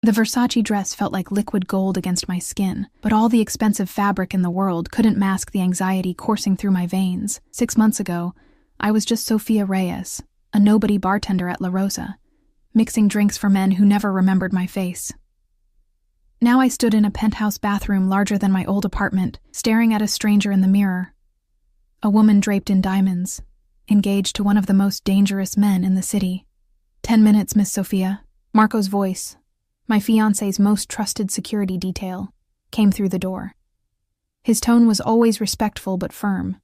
The Versace dress felt like liquid gold against my skin, but all the expensive fabric in the world couldn't mask the anxiety coursing through my veins. 6 months ago, I was just Sophia Reyes, a nobody bartender at La Rosa, mixing drinks for men who never remembered my face. Now I stood in a penthouse bathroom larger than my old apartment, staring at a stranger in the mirror. A woman draped in diamonds, engaged to one of the most dangerous men in the city. 10 minutes, Miss Sophia. Marco's voice, my fiancé's most trusted security detail, came through the door. His tone was always respectful but firm,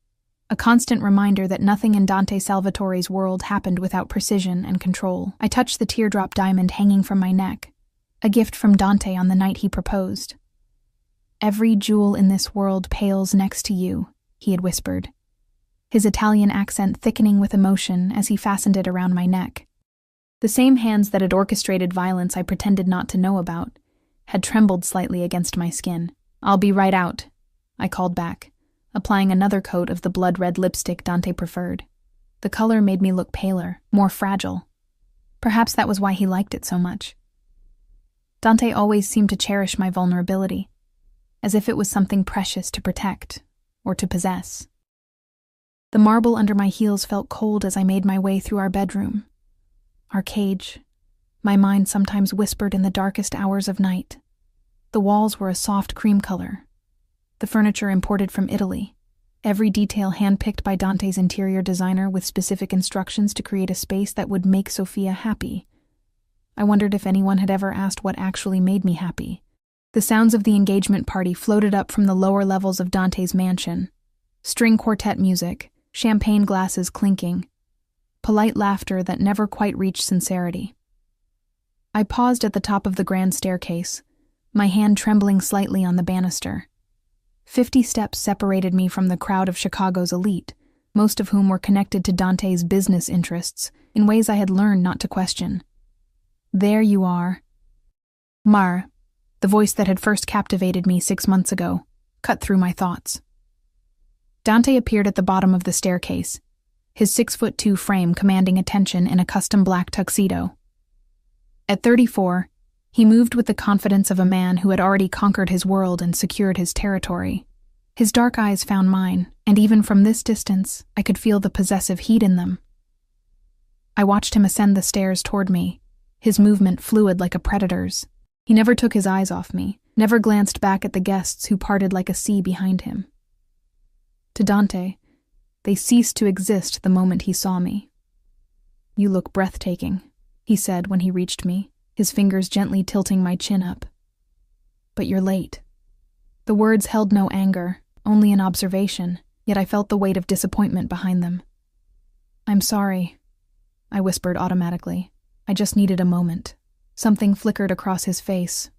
a constant reminder that nothing in Dante Salvatore's world happened without precision and control. I touched the teardrop diamond hanging from my neck, a gift from Dante on the night he proposed. "Every jewel in this world pales next to you," he had whispered, his Italian accent thickening with emotion as he fastened it around my neck. The same hands that had orchestrated violence I pretended not to know about had trembled slightly against my skin. "I'll be right out," I called back, applying another coat of the blood-red lipstick Dante preferred. The color made me look paler, more fragile. Perhaps that was why he liked it so much. Dante always seemed to cherish my vulnerability, as if it was something precious to protect or to possess. The marble under my heels felt cold as I made my way through our bedroom. Our cage, my mind sometimes whispered in the darkest hours of night. The walls were a soft cream color, the furniture imported from Italy, every detail handpicked by Dante's interior designer with specific instructions to create a space that would make Sophia happy. I wondered if anyone had ever asked what actually made me happy. The sounds of the engagement party floated up from the lower levels of Dante's mansion. String quartet music, champagne glasses clinking, polite laughter that never quite reached sincerity. I paused at the top of the grand staircase, my hand trembling slightly on the banister. 50 steps separated me from the crowd of Chicago's elite, most of whom were connected to Dante's business interests in ways I had learned not to question. "There you are." Mar, the voice that had first captivated me 6 months ago, cut through my thoughts. Dante appeared at the bottom of the staircase, his 6'2" frame commanding attention in a custom black tuxedo. At 34, he moved with the confidence of a man who had already conquered his world and secured his territory. His dark eyes found mine, and even from this distance, I could feel the possessive heat in them. I watched him ascend the stairs toward me, his movement fluid like a predator's. He never took his eyes off me, never glanced back at the guests who parted like a sea behind him. To Dante, they ceased to exist the moment he saw me. "You look breathtaking," he said when he reached me, his fingers gently tilting my chin up. "But you're late." The words held no anger, only an observation, yet I felt the weight of disappointment behind them. "I'm sorry," I whispered automatically. "I just needed a moment." Something flickered across his face.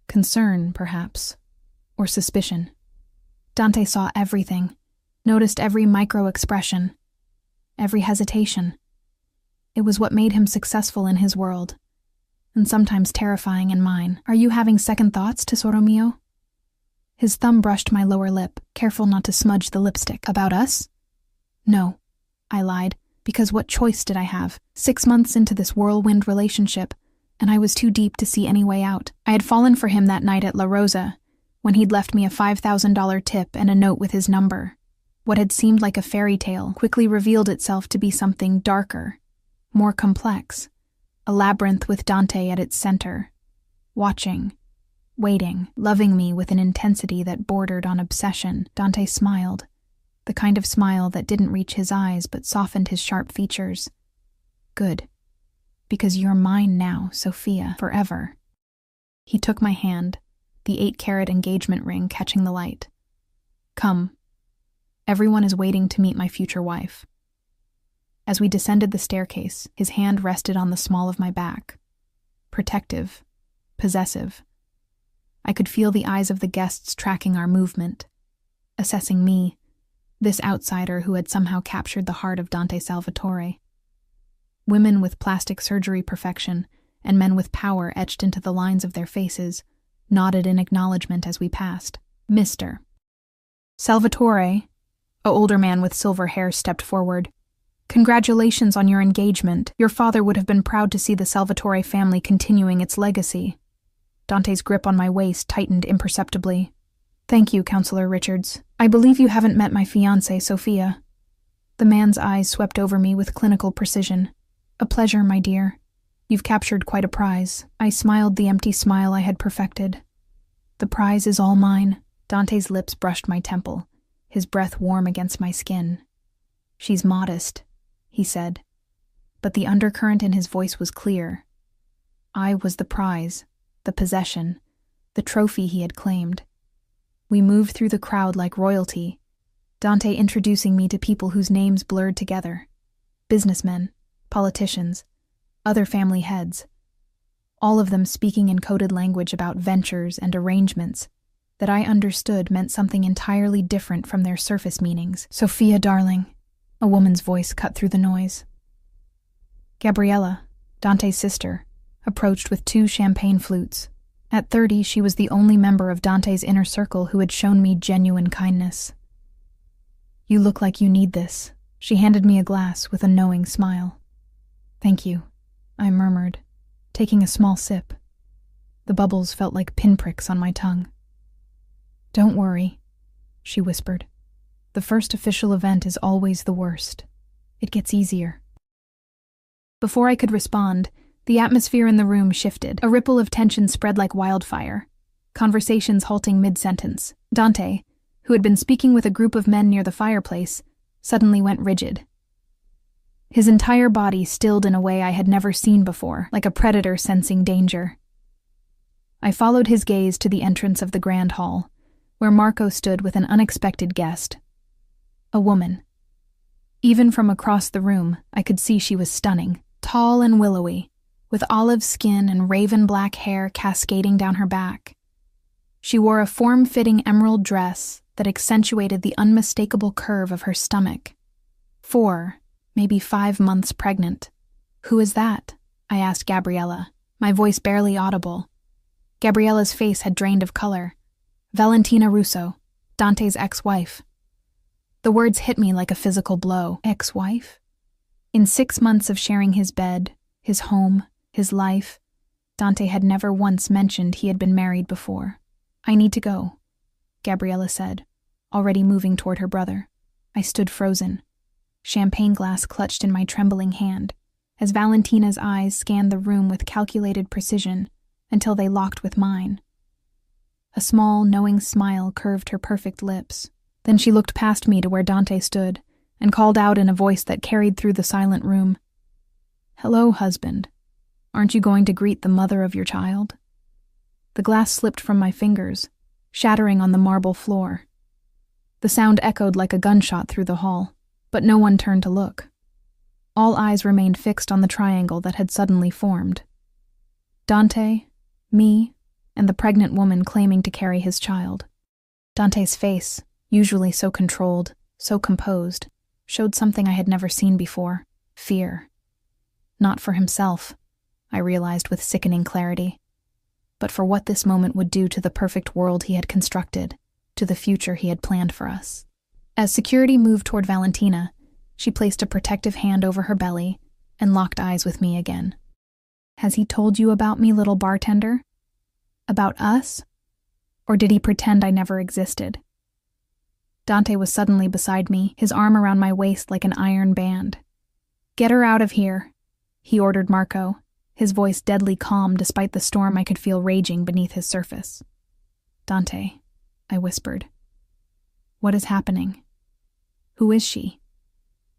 Concern, perhaps, or suspicion. Dante saw everything, noticed every micro-expression, every hesitation. It was what made him successful in his world, and sometimes terrifying in mine. "Are you having second thoughts, tesoro mio?" His thumb brushed my lower lip, careful not to smudge the lipstick. "About us?" "No," I lied, because what choice did I have? 6 months into this whirlwind relationship, and I was too deep to see any way out. I had fallen for him that night at La Rosa, when he'd left me a $5,000 tip and a note with his number. What had seemed like a fairy tale quickly revealed itself to be something darker, more complex, a labyrinth with Dante at its center, watching, waiting, loving me with an intensity that bordered on obsession. Dante smiled, the kind of smile that didn't reach his eyes but softened his sharp features. "Good. Because you're mine now, Sophia, forever." He took my hand, the 8-carat engagement ring catching the light. "Come. Everyone is waiting to meet my future wife." As we descended the staircase, his hand rested on the small of my back. Protective, possessive. I could feel the eyes of the guests tracking our movement, assessing me, this outsider who had somehow captured the heart of Dante Salvatore. Women with plastic surgery perfection and men with power etched into the lines of their faces nodded in acknowledgement as we passed. "Mr. Salvatore," a older man with silver hair stepped forward. "Congratulations on your engagement. Your father would have been proud to see the Salvatore family continuing its legacy." Dante's grip on my waist tightened imperceptibly. "Thank you, Counselor Richards. I believe you haven't met my fiancée, Sophia." The man's eyes swept over me with clinical precision. "A pleasure, my dear. You've captured quite a prize." I smiled the empty smile I had perfected. "The prize is all mine." Dante's lips brushed my temple, his breath warm against my skin. "She's modest," he said, but the undercurrent in his voice was clear. I was the prize, the possession, the trophy he had claimed. We moved through the crowd like royalty, Dante introducing me to people whose names blurred together. Businessmen, politicians, other family heads, all of them speaking in coded language about ventures and arrangements that I understood meant something entirely different from their surface meanings. "Sophia, darling," a woman's voice cut through the noise. Gabriella, Dante's sister, approached with 2 champagne flutes. At 30, she was the only member of Dante's inner circle who had shown me genuine kindness. "You look like you need this." She handed me a glass with a knowing smile. "Thank you," I murmured, taking a small sip. The bubbles felt like pinpricks on my tongue. "Don't worry," she whispered. "The first official event is always the worst. It gets easier." Before I could respond, the atmosphere in the room shifted. A ripple of tension spread like wildfire, conversations halting mid-sentence. Dante, who had been speaking with a group of men near the fireplace, suddenly went rigid. His entire body stilled in a way I had never seen before, like a predator sensing danger. I followed his gaze to the entrance of the grand hall, where Marco stood with an unexpected guest. A woman. Even from across the room, I could see she was stunning, tall and willowy, with olive skin and raven-black hair cascading down her back. She wore a form-fitting emerald dress that accentuated the unmistakable curve of her stomach. 4, maybe 5 months pregnant. "Who is that?" I asked Gabriella, my voice barely audible. Gabriella's face had drained of color. "Valentina Russo, Dante's ex-wife." The words hit me like a physical blow. Ex-wife? In 6 months of sharing his bed, his home, his life, Dante had never once mentioned he had been married before. "I need to go," Gabriella said, already moving toward her brother. I stood frozen, champagne glass clutched in my trembling hand, as Valentina's eyes scanned the room with calculated precision until they locked with mine. A small, knowing smile curved her perfect lips. Then she looked past me to where Dante stood and called out in a voice that carried through the silent room. "Hello, husband. Aren't you going to greet the mother of your child?" The glass slipped from my fingers, shattering on the marble floor. The sound echoed like a gunshot through the hall, but no one turned to look. All eyes remained fixed on the triangle that had suddenly formed. Dante, me, and the pregnant woman claiming to carry his child. Dante's face, usually so controlled, so composed, showed something I had never seen before: fear. Not for himself, I realized with sickening clarity, but for what this moment would do to the perfect world he had constructed, to the future he had planned for us. As security moved toward Valentina, she placed a protective hand over her belly and locked eyes with me again. "Has he told you about me, little bartender? About us? Or did he pretend I never existed?" Dante was suddenly beside me, his arm around my waist like an iron band. "Get her out of here," he ordered Marco, his voice deadly calm despite the storm I could feel raging beneath his surface. "Dante," I whispered. "What is happening? Who is she?"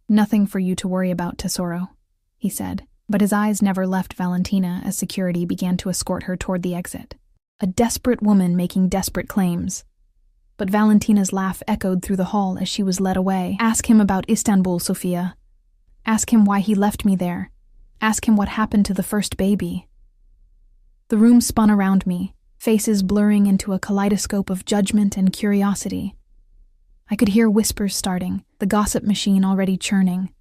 "Nothing for you to worry about, Tesoro," he said, but his eyes never left Valentina as security began to escort her toward the exit. A desperate woman making desperate claims. But Valentina's laugh echoed through the hall as she was led away. "Ask him about Istanbul, Sophia. Ask him why he left me there. Ask him what happened to the first baby." The room spun around me, faces blurring into a kaleidoscope of judgment and curiosity. I could hear whispers starting, the gossip machine already churning.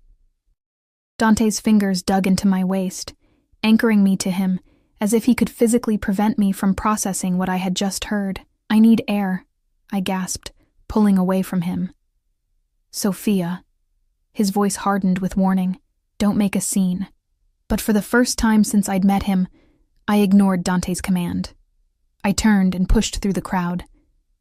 Dante's fingers dug into my waist, anchoring me to him as if he could physically prevent me from processing what I had just heard. "I need air," I gasped, pulling away from him. "Sophia." His voice hardened with warning. "Don't make a scene." But for the first time since I'd met him, I ignored Dante's command. I turned and pushed through the crowd,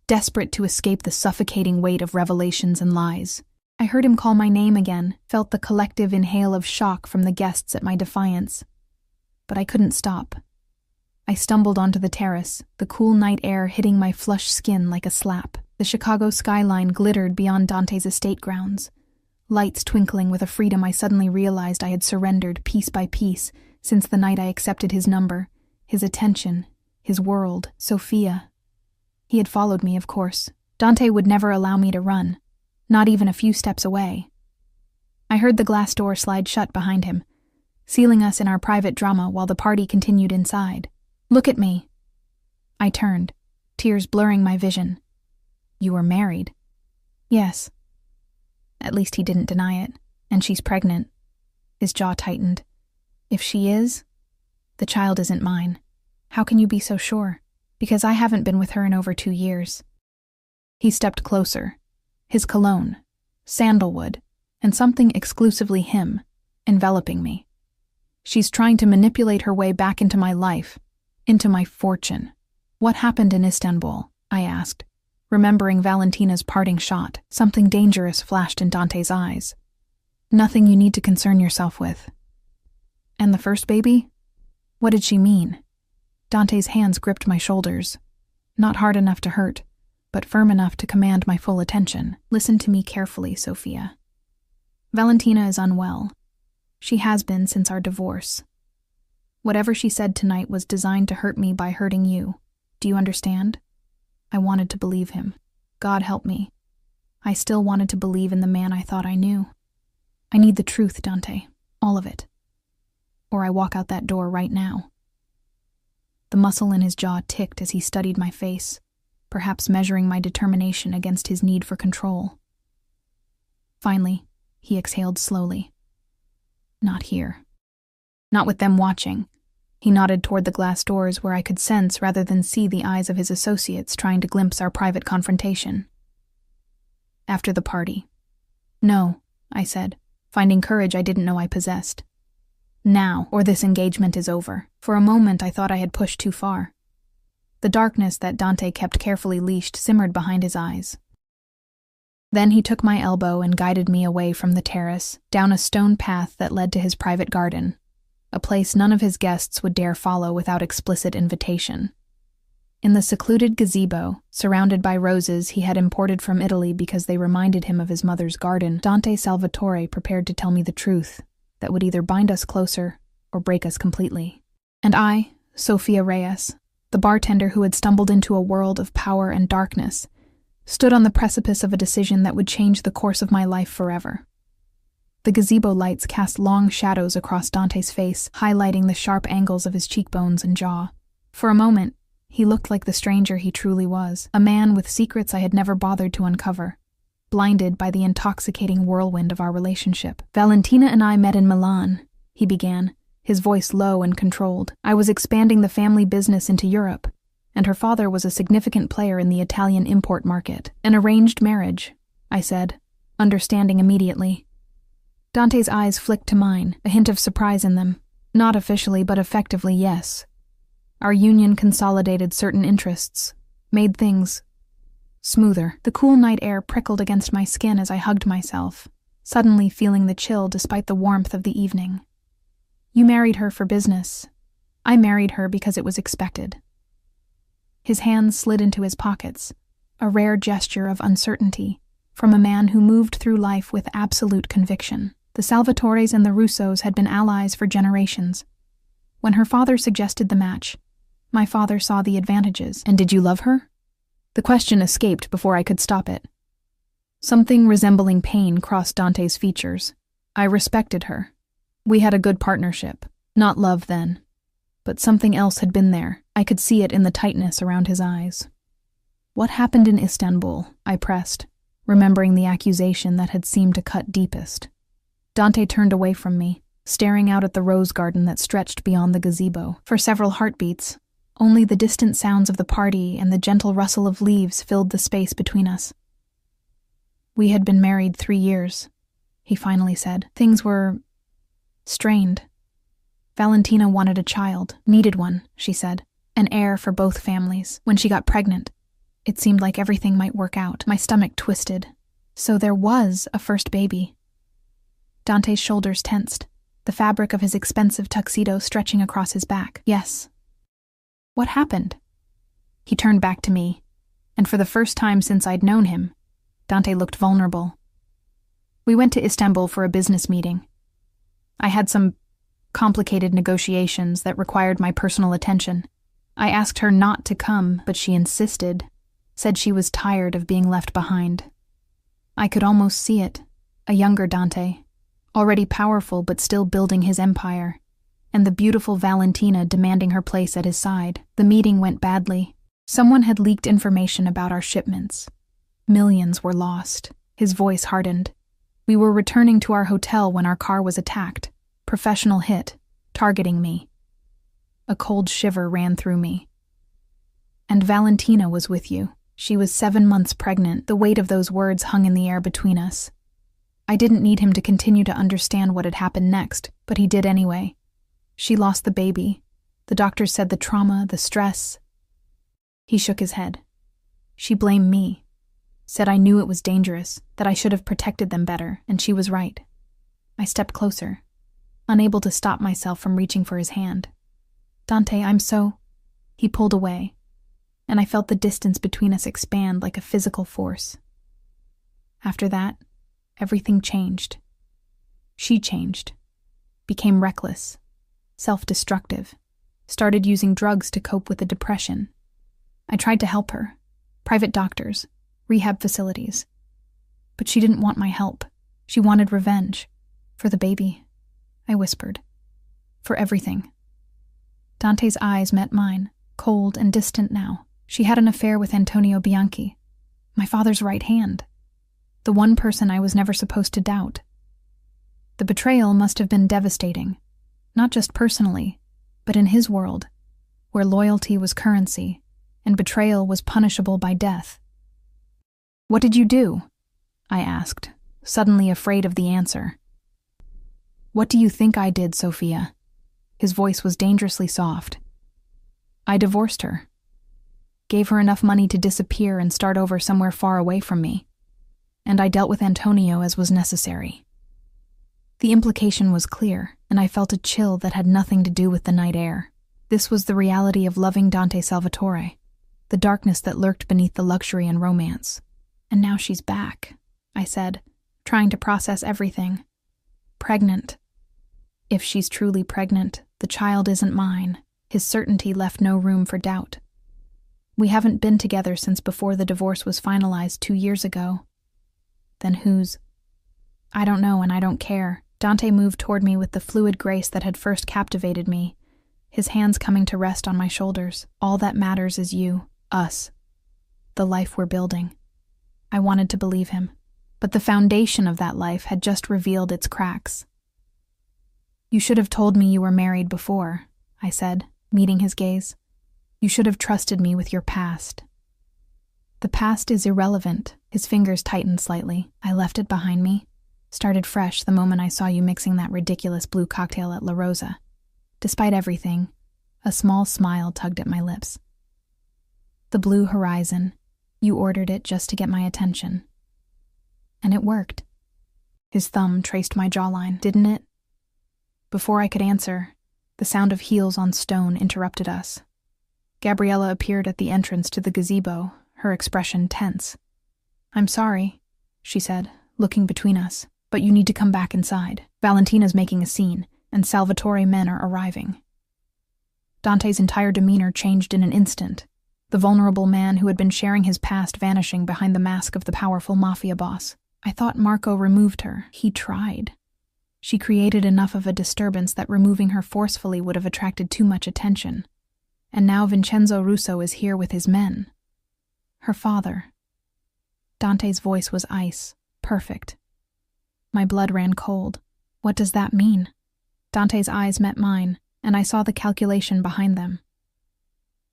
desperate to escape the suffocating weight of revelations and lies. I heard him call my name again, felt the collective inhale of shock from the guests at my defiance. But I couldn't stop. I stumbled onto the terrace, the cool night air hitting my flushed skin like a slap. The Chicago skyline glittered beyond Dante's estate grounds, lights twinkling with a freedom I suddenly realized I had surrendered piece by piece since the night I accepted his number, his attention, his world, Sophia. He had followed me, of course. Dante would never allow me to run, not even a few steps away. I heard the glass door slide shut behind him, sealing us in our private drama while the party continued inside. "Look at me." I turned, tears blurring my vision. "You were married?" "Yes." At least he didn't deny it. "And she's pregnant." His jaw tightened. "If she is, the child isn't mine." "How can you be so sure?" "Because I haven't been with her in over 2 years. He stepped closer, his cologne, sandalwood, and something exclusively him, enveloping me. "She's trying to manipulate her way back into my life, into my fortune." "What happened in Istanbul?" I asked, remembering Valentina's parting shot. Something dangerous flashed in Dante's eyes. "Nothing you need to concern yourself with." "And the first baby? What did she mean?" Dante's hands gripped my shoulders, not hard enough to hurt, but firm enough to command my full attention. "Listen to me carefully, Sophia. Valentina is unwell. She has been since our divorce. Whatever she said tonight was designed to hurt me by hurting you. Do you understand?" I wanted to believe him. God help me. I still wanted to believe in the man I thought I knew. "I need the truth, Dante. All of it. Or I walk out that door right now." The muscle in his jaw ticked as he studied my face, perhaps measuring my determination against his need for control. Finally, he exhaled slowly. "Not here. Not with them watching." He nodded toward the glass doors where I could sense rather than see the eyes of his associates trying to glimpse our private confrontation. "After the party." "No," I said, finding courage I didn't know I possessed. "Now, or this engagement is over." For a moment I thought I had pushed too far. The darkness that Dante kept carefully leashed simmered behind his eyes. Then he took my elbow and guided me away from the terrace, down a stone path that led to his private garden, a place none of his guests would dare follow without explicit invitation. In the secluded gazebo, surrounded by roses he had imported from Italy because they reminded him of his mother's garden, Dante Salvatore prepared to tell me the truth that would either bind us closer or break us completely. And I, Sophia Reyes, the bartender who had stumbled into a world of power and darkness, stood on the precipice of a decision that would change the course of my life forever. The gazebo lights cast long shadows across Dante's face, highlighting the sharp angles of his cheekbones and jaw. For a moment, he looked like the stranger he truly was, a man with secrets I had never bothered to uncover, blinded by the intoxicating whirlwind of our relationship. "Valentina and I met in Milan," he began, his voice low and controlled. "I was expanding the family business into Europe, and her father was a significant player in the Italian import market. An arranged marriage," I said, understanding immediately. Dante's eyes flicked to mine, a hint of surprise in them. Not officially, but effectively, yes. Our union consolidated certain interests, made things smoother. The cool night air prickled against my skin as I hugged myself, suddenly feeling the chill despite the warmth of the evening. "You married her for business. I married her because it was expected." His hands slid into his pockets, a rare gesture of uncertainty from a man who moved through life with absolute conviction. The Salvatores and the Russos had been allies for generations. When her father suggested the match, my father saw the advantages. "And did you love her?" The question escaped before I could stop it. Something resembling pain crossed Dante's features. "I respected her. We had a good partnership. Not love then. But something else had been there. I could see it in the tightness around his eyes." "What happened in Istanbul?" I pressed, remembering the accusation that had seemed to cut deepest. Dante turned away from me, staring out at the rose garden that stretched beyond the gazebo. For several heartbeats, only the distant sounds of the party and the gentle rustle of leaves filled the space between us. "We had been married 3 years, he finally said. "Things were strained. Valentina wanted a child, needed one," she said. An heir for both families. When she got pregnant, it seemed like everything might work out. My stomach twisted. So there was a first baby. Dante's shoulders tensed, the fabric of his expensive tuxedo stretching across his back. Yes. What happened? He turned back to me, and for the first time since I'd known him, Dante looked vulnerable. We went to Istanbul for a business meeting. I had some complicated negotiations that required my personal attention. I asked her not to come, but she insisted, said she was tired of being left behind. I could almost see it, a younger Dante, already powerful but still building his empire, and the beautiful Valentina demanding her place at his side. The meeting went badly. Someone had leaked information about our shipments. Millions were lost. His voice hardened. We were returning to our hotel when our car was attacked. Professional hit, targeting me. A cold shiver ran through me. And Valentina was with you. She was 7 months pregnant. The weight of those words hung in the air between us. I didn't need him to continue to understand what had happened next, but he did anyway. She lost the baby. The doctors said the trauma, the stress. He shook his head. She blamed me. Said I knew it was dangerous, that I should have protected them better, and she was right. I stepped closer, unable to stop myself from reaching for his hand. Dante, I'm so... He pulled away, and I felt the distance between us expand like a physical force. After that, everything changed. She changed, became reckless, self-destructive, started using drugs to cope with the depression. I tried to help her, private doctors, rehab facilities. But she didn't want my help. She wanted revenge. For the baby, I whispered. For everything. Dante's eyes met mine, cold and distant now. She had an affair with Antonio Bianchi, my father's right hand, the one person I was never supposed to doubt. The betrayal must have been devastating, not just personally, but in his world, where loyalty was currency and betrayal was punishable by death. What did you do? I asked, suddenly afraid of the answer. What do you think I did, Sophia? His voice was dangerously soft. I divorced her. Gave her enough money to disappear and start over somewhere far away from me. And I dealt with Antonio as was necessary. The implication was clear, and I felt a chill that had nothing to do with the night air. This was the reality of loving Dante Salvatore, the darkness that lurked beneath the luxury and romance. And now she's back, I said, trying to process everything. Pregnant. If she's truly pregnant, the child isn't mine. His certainty left no room for doubt. We haven't been together since before the divorce was finalized 2 years ago. Then whose? I don't know, and I don't care. Dante moved toward me with the fluid grace that had first captivated me, his hands coming to rest on my shoulders. All that matters is you, us, the life we're building. I wanted to believe him, but the foundation of that life had just revealed its cracks. You should have told me you were married before, I said, meeting his gaze. You should have trusted me with your past. The past is irrelevant. His fingers tightened slightly. I left it behind me. Started fresh the moment I saw you mixing that ridiculous blue cocktail at La Rosa. Despite everything, a small smile tugged at my lips. The blue horizon. You ordered it just to get my attention. And it worked. His thumb traced my jawline, didn't it? Before I could answer, the sound of heels on stone interrupted us. Gabriella appeared at the entrance to the gazebo, her expression tense. I'm sorry, she said, looking between us, but you need to come back inside. Valentina's making a scene, and Salvatore men are arriving. Dante's entire demeanor changed in an instant, the vulnerable man who had been sharing his past vanishing behind the mask of the powerful Mafia boss. I thought Marco removed her. He tried. She created enough of a disturbance that removing her forcefully would have attracted too much attention. And now Vincenzo Russo is here with his men. Her father. Dante's voice was ice, perfect. My blood ran cold. What does that mean? Dante's eyes met mine, and I saw the calculation behind them.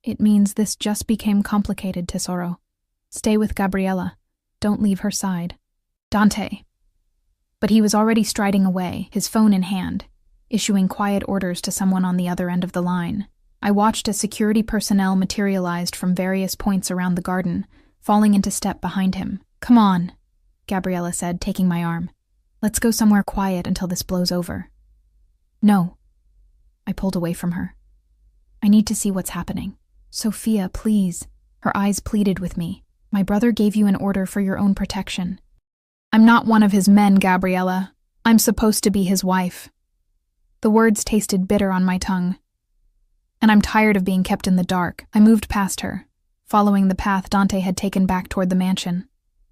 It means this just became complicated, Tesoro. Stay with Gabriella. Don't leave her side. Dante. But he was already striding away, his phone in hand, issuing quiet orders to someone on the other end of the line. I watched as security personnel materialized from various points around the garden, falling into step behind him. "Come on," Gabriella said, taking my arm. "Let's go somewhere quiet until this blows over." "No." I pulled away from her. "I need to see what's happening. Sophia, please." Her eyes pleaded with me. "My brother gave you an order for your own protection." "I'm not one of his men, Gabriella. I'm supposed to be his wife." The words tasted bitter on my tongue. "And I'm tired of being kept in the dark." I moved past her, following the path Dante had taken back toward the mansion.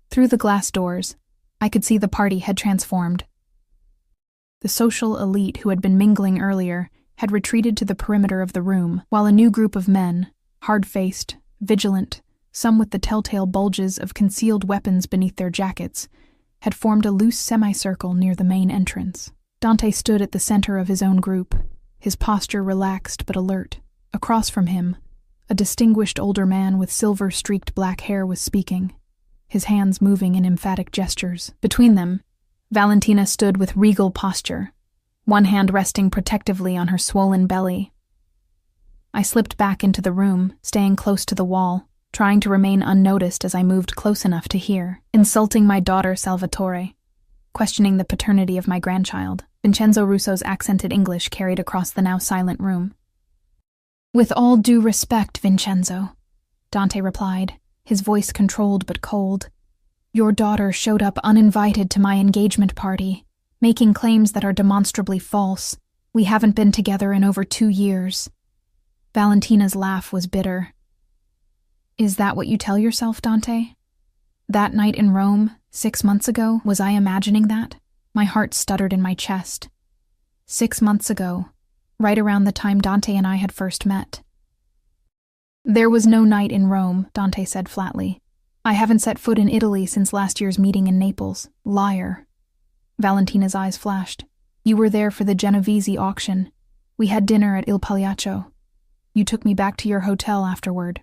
Through the glass doors, I could see the party had transformed. The social elite who had been mingling earlier had retreated to the perimeter of the room, while a new group of men, hard-faced, vigilant, some with the telltale bulges of concealed weapons beneath their jackets, had formed a loose semicircle near the main entrance. Dante stood at the center of his own group, his posture relaxed but alert. Across from him, a distinguished older man with silver-streaked black hair was speaking, his hands moving in emphatic gestures. Between them, Valentina stood with regal posture, one hand resting protectively on her swollen belly. I slipped back into the room, staying close to the wall, trying to remain unnoticed as I moved close enough to hear. Insulting my daughter Salvatore, questioning the paternity of my grandchild. Vincenzo Russo's accented English carried across the now silent room. "With all due respect, Vincenzo," Dante replied, his voice controlled but cold. "Your daughter showed up uninvited to my engagement party, making claims that are demonstrably false. We haven't been together in over 2 years." Valentina's laugh was bitter. "Is that what you tell yourself, Dante? That night in Rome, 6 months ago, was I imagining that?" My heart stuttered in my chest. 6 months ago, right around the time Dante and I had first met. "There was no night in Rome," Dante said flatly. "I haven't set foot in Italy since last year's meeting in Naples." "Liar." Valentina's eyes flashed. "You were there for the Genovese auction. We had dinner at Il Pagliaccio. You took me back to your hotel afterward."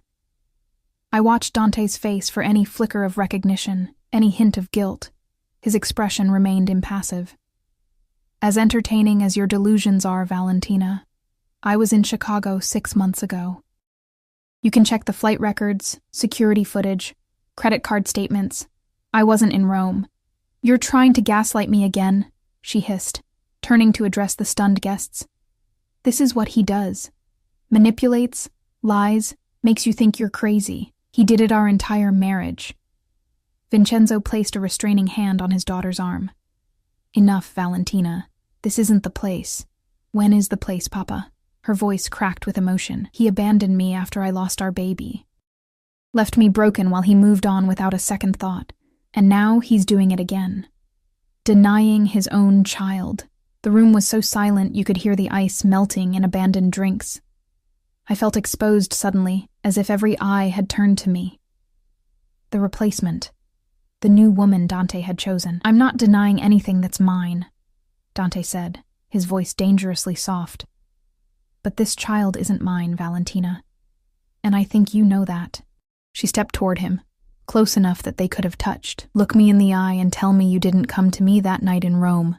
I watched Dante's face for any flicker of recognition, any hint of guilt. His expression remained impassive. "As entertaining as your delusions are, Valentina, I was in Chicago 6 months ago. You can check the flight records, security footage, credit card statements. I wasn't in Rome." "You're trying to gaslight me again," she hissed, turning to address the stunned guests. "This is what he does. Manipulates, lies, makes you think you're crazy. He did it our entire marriage." Vincenzo placed a restraining hand on his daughter's arm. "Enough, Valentina. This isn't the place." "When is the place, Papa?" Her voice cracked with emotion. "He abandoned me after I lost our baby. Left me broken while he moved on without a second thought. And now he's doing it again. Denying his own child." The room was so silent you could hear the ice melting in abandoned drinks. I felt exposed suddenly, as if every eye had turned to me. The replacement. The new woman Dante had chosen. "I'm not denying anything that's mine," Dante said, his voice dangerously soft. "But this child isn't mine, Valentina. And I think you know that." She stepped toward him, close enough that they could have touched. "Look me in the eye and tell me you didn't come to me that night in Rome.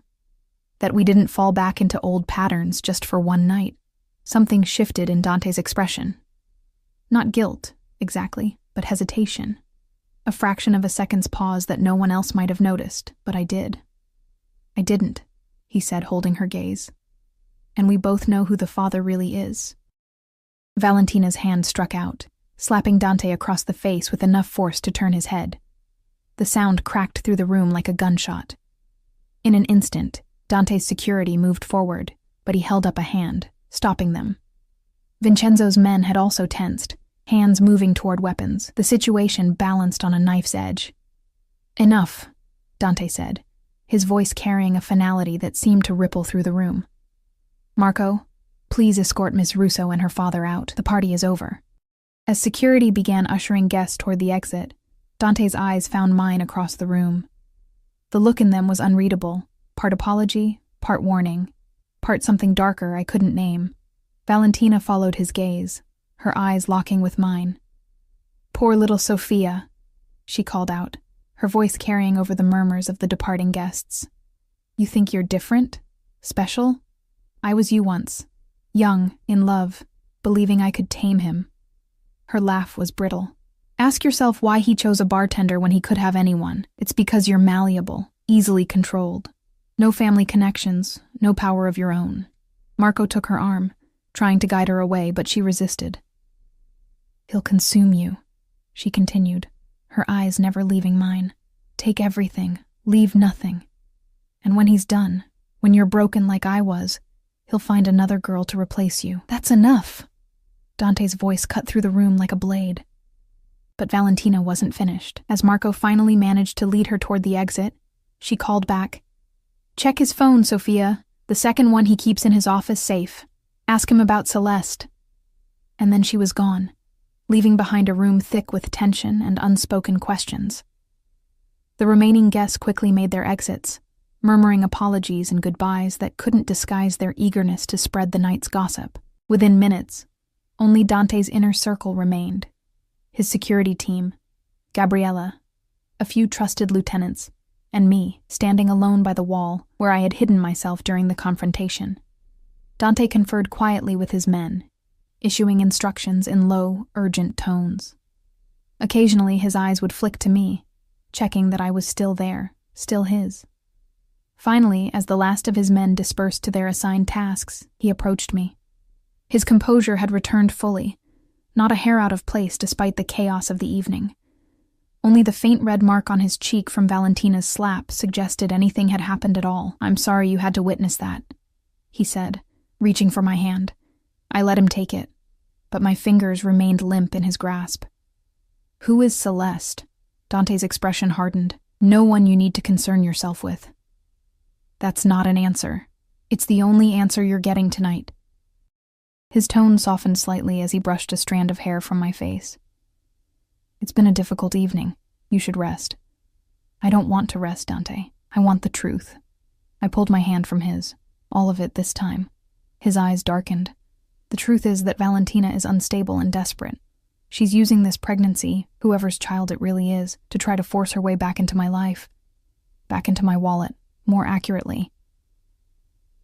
That we didn't fall back into old patterns just for one night." Something shifted in Dante's expression. Not guilt, exactly, but hesitation. A fraction of a second's pause that no one else might have noticed, but I did. "I didn't," he said, holding her gaze. "And we both know who the father really is." Valentina's hand struck out, slapping Dante across the face with enough force to turn his head. The sound cracked through the room like a gunshot. In an instant, Dante's security moved forward, but he held up a hand, stopping them. Vincenzo's men had also tensed, hands moving toward weapons, the situation balanced on a knife's edge. "Enough," Dante said, his voice carrying a finality that seemed to ripple through the room. "Marco, please escort Miss Russo and her father out. The party is over." As security began ushering guests toward the exit, Dante's eyes found mine across the room. The look in them was unreadable, part apology, part warning, part something darker I couldn't name. Valentina followed his gaze, her eyes locking with mine. "Poor little Sophia," she called out, her voice carrying over the murmurs of the departing guests. "You think you're different? Special? I was you once. Young, in love, believing I could tame him. Her laugh was brittle. Ask yourself why he chose a bartender when he could have anyone. It's because you're malleable, easily controlled. No family connections, no power of your own. Marco took her arm, trying to guide her away, but she resisted. He'll consume you, she continued, her eyes never leaving mine. Take everything, leave nothing. And when he's done, when you're broken like I was, he'll find another girl to replace you. That's enough. Dante's voice cut through the room like a blade. But Valentina wasn't finished. As Marco finally managed to lead her toward the exit, she called back. Check his phone, Sophia. The second one he keeps in his office safe. Ask him about Celeste. And then she was gone, leaving behind a room thick with tension and unspoken questions. The remaining guests quickly made their exits, murmuring apologies and goodbyes that couldn't disguise their eagerness to spread the night's gossip. Within minutes, only Dante's inner circle remained. His security team, Gabriella, a few trusted lieutenants, and me, standing alone by the wall where I had hidden myself during the confrontation. Dante conferred quietly with his men, issuing instructions in low, urgent tones. Occasionally his eyes would flick to me, checking that I was still there, still his. Finally, as the last of his men dispersed to their assigned tasks, he approached me. His composure had returned fully, not a hair out of place despite the chaos of the evening. Only the faint red mark on his cheek from Valentina's slap suggested anything had happened at all. I'm sorry you had to witness that, he said, reaching for my hand. I let him take it, but my fingers remained limp in his grasp. Who is Celeste? Dante's expression hardened. No one you need to concern yourself with. That's not an answer. It's the only answer you're getting tonight. His tone softened slightly as he brushed a strand of hair from my face. It's been a difficult evening. You should rest. I don't want to rest, Dante. I want the truth. I pulled my hand from his. All of it this time. His eyes darkened. The truth is that Valentina is unstable and desperate. She's using this pregnancy, whoever's child it really is, to try to force her way back into my life. Back into my wallet, more accurately.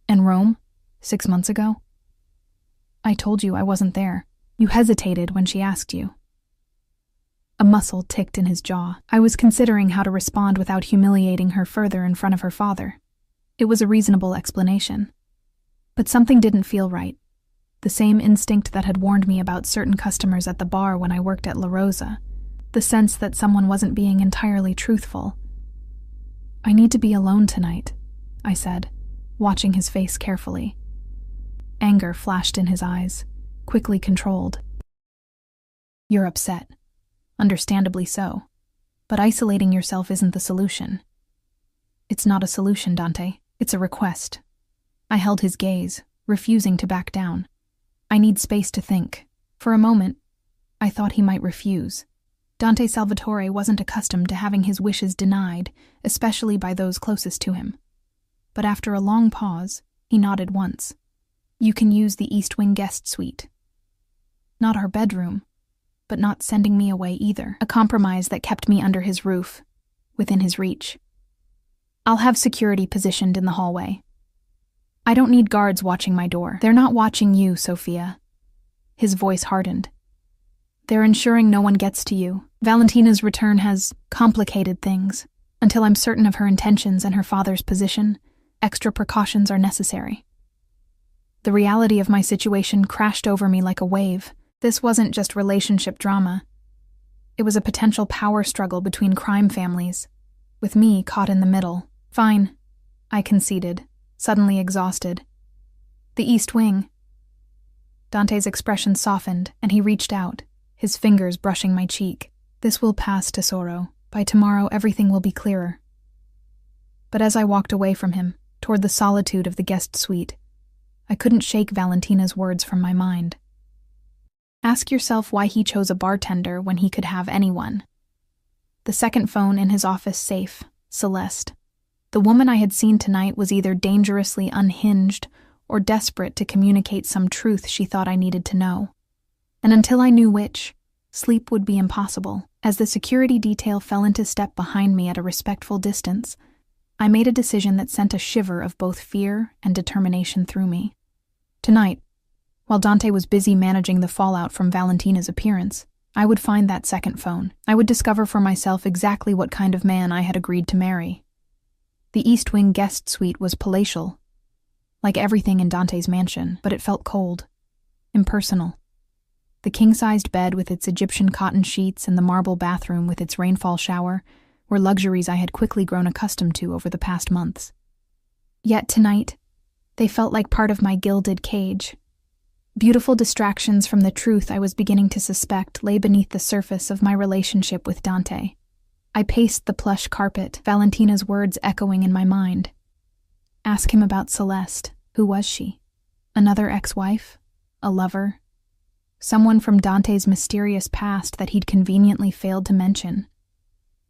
And Rome? 6 months ago? I told you I wasn't there. You hesitated when she asked you. A muscle ticked in his jaw. I was considering how to respond without humiliating her further in front of her father. It was a reasonable explanation. But something didn't feel right. The same instinct that had warned me about certain customers at the bar when I worked at La Rosa. The sense that someone wasn't being entirely truthful. I need to be alone tonight, I said, watching his face carefully. Anger flashed in his eyes, quickly controlled. You're upset. Understandably so. But isolating yourself isn't the solution. It's not a solution, Dante. It's a request. I held his gaze, refusing to back down. I need space to think. For a moment, I thought he might refuse. Dante Salvatore wasn't accustomed to having his wishes denied, especially by those closest to him. But after a long pause, he nodded once. You can use the East Wing guest suite. Not our bedroom, but not sending me away either. A compromise that kept me under his roof, within his reach. I'll have security positioned in the hallway. I don't need guards watching my door. They're not watching you, Sophia. His voice hardened. They're ensuring no one gets to you. Valentina's return has complicated things. Until I'm certain of her intentions and her father's position, extra precautions are necessary. The reality of my situation crashed over me like a wave. This wasn't just relationship drama. It was a potential power struggle between crime families, with me caught in the middle. Fine, I conceded, suddenly exhausted. The East Wing. Dante's expression softened, and he reached out, his fingers brushing my cheek. This will pass, Tesoro. By tomorrow, everything will be clearer. But as I walked away from him, toward the solitude of the guest suite, I couldn't shake Valentina's words from my mind. Ask yourself why he chose a bartender when he could have anyone. The second phone in his office safe, Celeste. The woman I had seen tonight was either dangerously unhinged or desperate to communicate some truth she thought I needed to know. And until I knew which, sleep would be impossible. As the security detail fell into step behind me at a respectful distance, I made a decision that sent a shiver of both fear and determination through me. Tonight, While Dante was busy managing the fallout from Valentina's appearance, I would find that second phone. I would discover for myself exactly what kind of man I had agreed to marry. The East Wing guest suite was palatial, like everything in Dante's mansion, but it felt cold, impersonal. The king-sized bed with its Egyptian cotton sheets and the marble bathroom with its rainfall shower were luxuries I had quickly grown accustomed to over the past months. Yet tonight, they felt like part of my gilded cage. Beautiful distractions from the truth I was beginning to suspect lay beneath the surface of my relationship with Dante. I paced the plush carpet, Valentina's words echoing in my mind. Ask him about Celeste. Who was she? Another ex-wife? A lover? Someone from Dante's mysterious past that he'd conveniently failed to mention.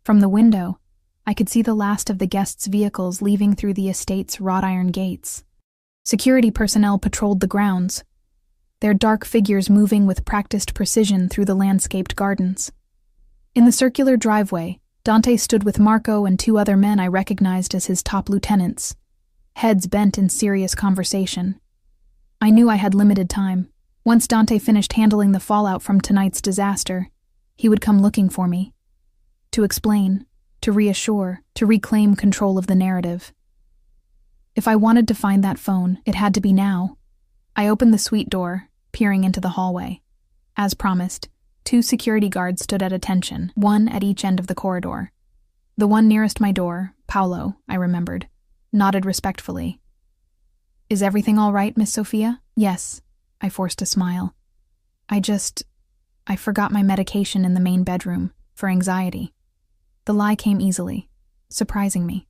From the window, I could see the last of the guests' vehicles leaving through the estate's wrought iron gates. Security personnel patrolled the grounds, their dark figures moving with practiced precision through the landscaped gardens. In the circular driveway, Dante stood with Marco and two other men I recognized as his top lieutenants, heads bent in serious conversation. I knew I had limited time. Once Dante finished handling the fallout from tonight's disaster, he would come looking for me. To explain, to reassure, to reclaim control of the narrative. If I wanted to find that phone, it had to be now. I opened the suite door, peering into the hallway. As promised, 2 security guards stood at attention, one at each end of the corridor. The one nearest my door, Paolo, I remembered, nodded respectfully. Is everything all right, Miss Sophia? Yes, I forced a smile. I forgot my medication in the main bedroom, for anxiety. The lie came easily, surprising me.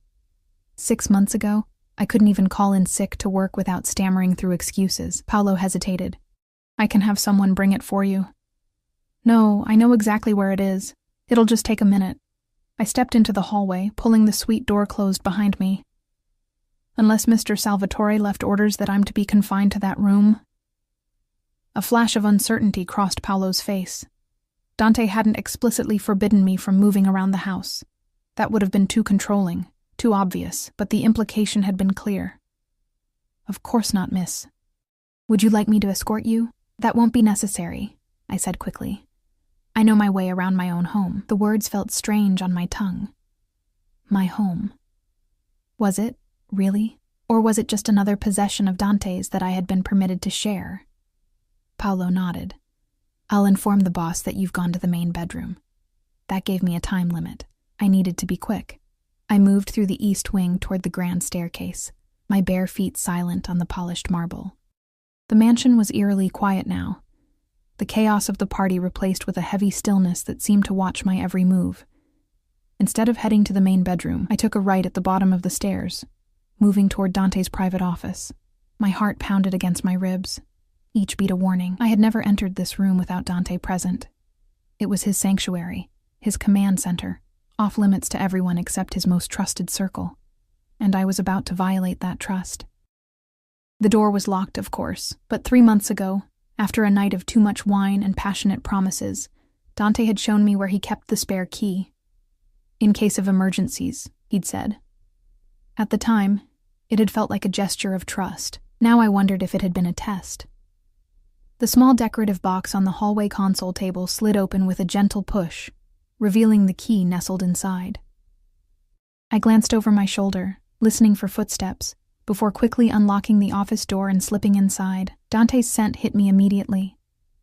6 months ago, I couldn't even call in sick to work without stammering through excuses. Paolo hesitated. I can have someone bring it for you. No, I know exactly where it is. It'll just take a minute. I stepped into the hallway, pulling the suite door closed behind me. Unless Mr. Salvatore left orders that I'm to be confined to that room. A flash of uncertainty crossed Paolo's face. Dante hadn't explicitly forbidden me from moving around the house. That would have been too controlling, too obvious, but the implication had been clear. Of course not, miss. Would you like me to escort you? That won't be necessary, I said quickly. I know my way around my own home. The words felt strange on my tongue. My home. Was it, really? Or was it just another possession of Dante's that I had been permitted to share? Paolo nodded. I'll inform the boss that you've gone to the main bedroom. That gave me a time limit. I needed to be quick. I moved through the east wing toward the grand staircase, my bare feet silent on the polished marble. The mansion was eerily quiet now, the chaos of the party replaced with a heavy stillness that seemed to watch my every move. Instead of heading to the main bedroom, I took a right at the bottom of the stairs, moving toward Dante's private office. My heart pounded against my ribs, each beat a warning. I had never entered this room without Dante present. It was his sanctuary, his command center, off limits to everyone except his most trusted circle, and I was about to violate that trust. The door was locked, of course, but 3 months ago, after a night of too much wine and passionate promises, Dante had shown me where he kept the spare key. In case of emergencies, he'd said. At the time, it had felt like a gesture of trust. Now I wondered if it had been a test. The small decorative box on the hallway console table slid open with a gentle push, revealing the key nestled inside. I glanced over my shoulder, listening for footsteps, before quickly unlocking the office door and slipping inside. Dante's scent hit me immediately.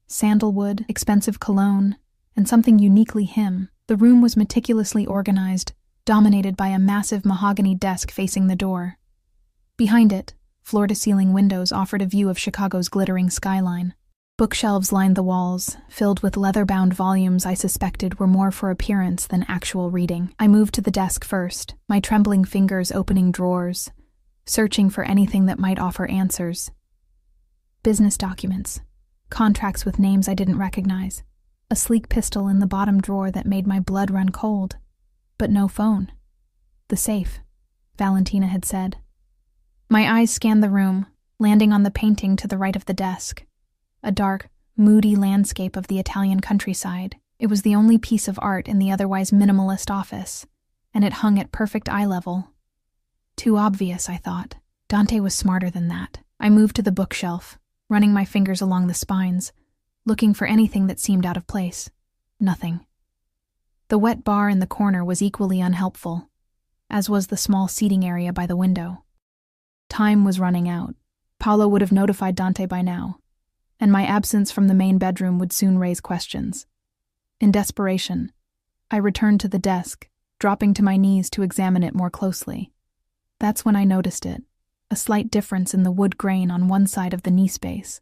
Sandalwood, expensive cologne, and something uniquely him. The room was meticulously organized, dominated by a massive mahogany desk facing the door. Behind it, floor-to-ceiling windows offered a view of Chicago's glittering skyline. Bookshelves lined the walls, filled with leather-bound volumes I suspected were more for appearance than actual reading. I moved to the desk first, my trembling fingers opening drawers, searching for anything that might offer answers. Business documents, contracts with names I didn't recognize, a sleek pistol in the bottom drawer that made my blood run cold. But no phone. The safe, Valentina had said. My eyes scanned the room, landing on the painting to the right of the desk. A dark, moody landscape of the Italian countryside. It was the only piece of art in the otherwise minimalist office, and it hung at perfect eye level. Too obvious, I thought. Dante was smarter than that. I moved to the bookshelf, running my fingers along the spines, looking for anything that seemed out of place. Nothing. The wet bar in the corner was equally unhelpful, as was the small seating area by the window. Time was running out. Paolo would have notified Dante by now, and my absence from the main bedroom would soon raise questions. In desperation, I returned to the desk, dropping to my knees to examine it more closely. That's when I noticed it, a slight difference in the wood grain on one side of the knee space.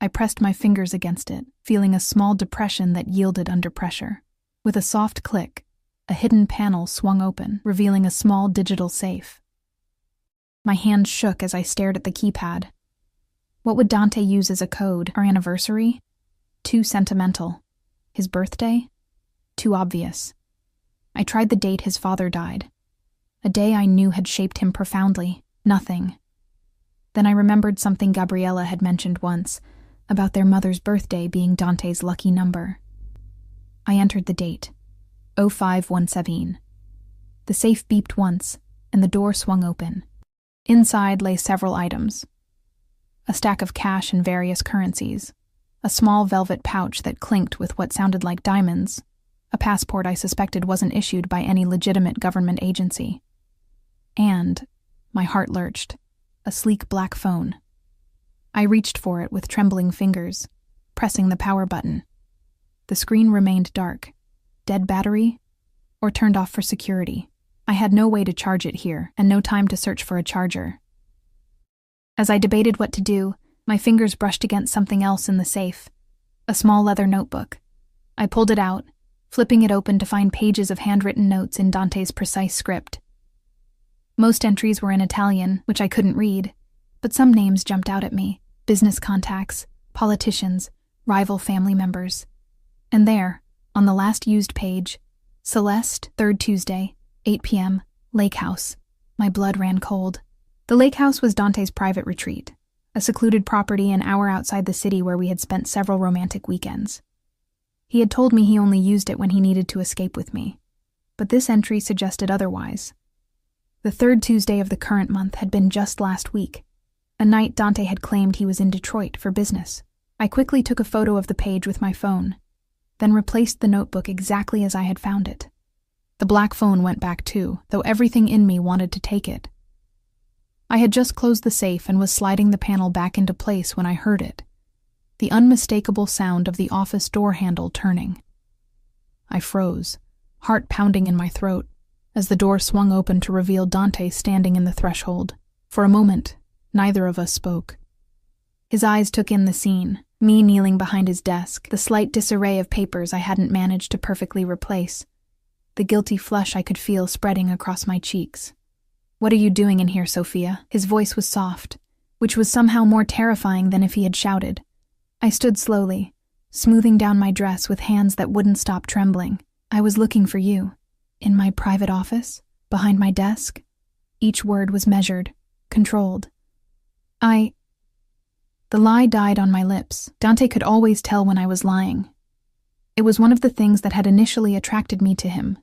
I pressed my fingers against it, feeling a small depression that yielded under pressure. With a soft click, a hidden panel swung open, revealing a small digital safe. My hand shook as I stared at the keypad. What would Dante use as a code? Our anniversary? Too sentimental. His birthday? Too obvious. I tried the date his father died. A day I knew had shaped him profoundly. Nothing. Then I remembered something Gabriella had mentioned once, about their mother's birthday being Dante's lucky number. I entered the date. 0517. The safe beeped once, and the door swung open. Inside lay several items. A stack of cash and various currencies, a small velvet pouch that clinked with what sounded like diamonds, a passport I suspected wasn't issued by any legitimate government agency. And, my heart lurched, a sleek black phone. I reached for it with trembling fingers, pressing the power button. The screen remained dark. Dead battery? Or turned off for security? I had no way to charge it here, and no time to search for a charger. As I debated what to do, my fingers brushed against something else in the safe, a small leather notebook. I pulled it out, flipping it open to find pages of handwritten notes in Dante's precise script. Most entries were in Italian, which I couldn't read, but some names jumped out at me: business contacts, politicians, rival family members. And there, on the last used page, Celeste, 3rd Tuesday, 8 p.m., Lake House. My blood ran cold. The lake house was Dante's private retreat, a secluded property an hour outside the city where we had spent several romantic weekends. He had told me he only used it when he needed to escape with me, but this entry suggested otherwise. The 3rd Tuesday of the current month had been just last week, a night Dante had claimed he was in Detroit for business. I quickly took a photo of the page with my phone, then replaced the notebook exactly as I had found it. The black phone went back too, though everything in me wanted to take it. I had just closed the safe and was sliding the panel back into place when I heard it, the unmistakable sound of the office door handle turning. I froze, heart pounding in my throat, as the door swung open to reveal Dante standing in the threshold. For a moment, neither of us spoke. His eyes took in the scene, me kneeling behind his desk, the slight disarray of papers I hadn't managed to perfectly replace, the guilty flush I could feel spreading across my cheeks. "What are you doing in here, Sophia?" His voice was soft, which was somehow more terrifying than if he had shouted. I stood slowly, smoothing down my dress with hands that wouldn't stop trembling. "I was looking for you. In my private office, behind my desk." Each word was measured, controlled. The lie died on my lips. Dante could always tell when I was lying. It was one of the things that had initially attracted me to him,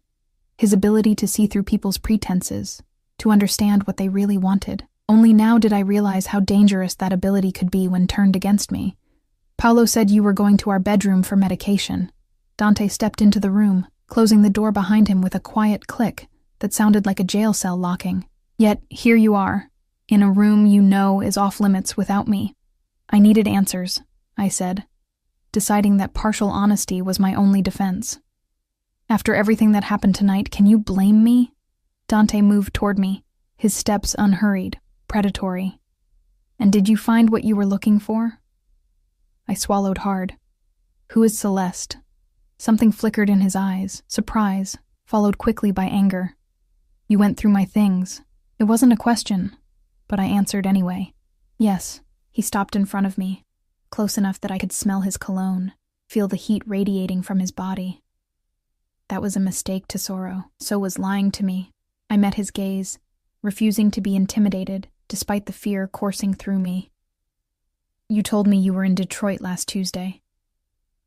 his ability to see through people's pretenses, to understand what they really wanted. Only now did I realize how dangerous that ability could be when turned against me. "Paolo said you were going to our bedroom for medication." Dante stepped into the room, closing the door behind him with a quiet click that sounded like a jail cell locking. "Yet here you are, in a room you know is off limits without me." "I needed answers," I said, deciding that partial honesty was my only defense. "After everything that happened tonight, can you blame me?" Dante moved toward me, his steps unhurried, predatory. "And did you find what you were looking for?" I swallowed hard. "Who is Celeste?" Something flickered in his eyes, surprise, followed quickly by anger. "You went through my things." It wasn't a question, but I answered anyway. "Yes." He stopped in front of me, close enough that I could smell his cologne, feel the heat radiating from his body. That was a mistake, Tesoro. So was lying to me. I met his gaze, refusing to be intimidated, despite the fear coursing through me. "You told me you were in Detroit last Tuesday.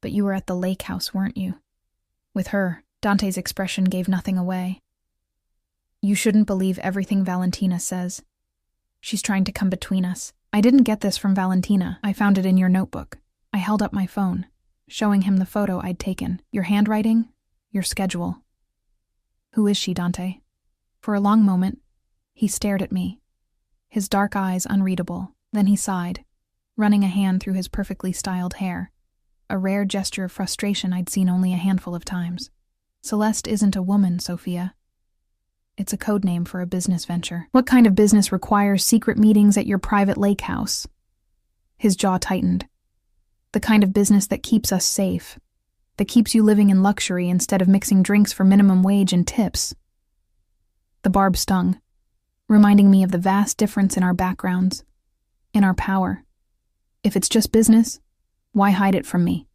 But you were at the lake house, weren't you?" With her, Dante's expression gave nothing away. "You shouldn't believe everything Valentina says. She's trying to come between us. I didn't get this from Valentina. I found it in your notebook. I held up my phone, showing him the photo I'd taken. Your handwriting, your schedule. Who is she, Dante? For a long moment, he stared at me, his dark eyes unreadable. Then he sighed, running a hand through his perfectly styled hair, a rare gesture of frustration I'd seen only a handful of times. Celeste isn't a woman, Sophia. It's a code name for a business venture. What kind of business requires secret meetings at your private lake house? His jaw tightened. The kind of business that keeps us safe, that keeps you living in luxury instead of mixing drinks for minimum wage and tips. The barb stung, reminding me of the vast difference in our backgrounds, in our power. If it's just business, why hide it from me?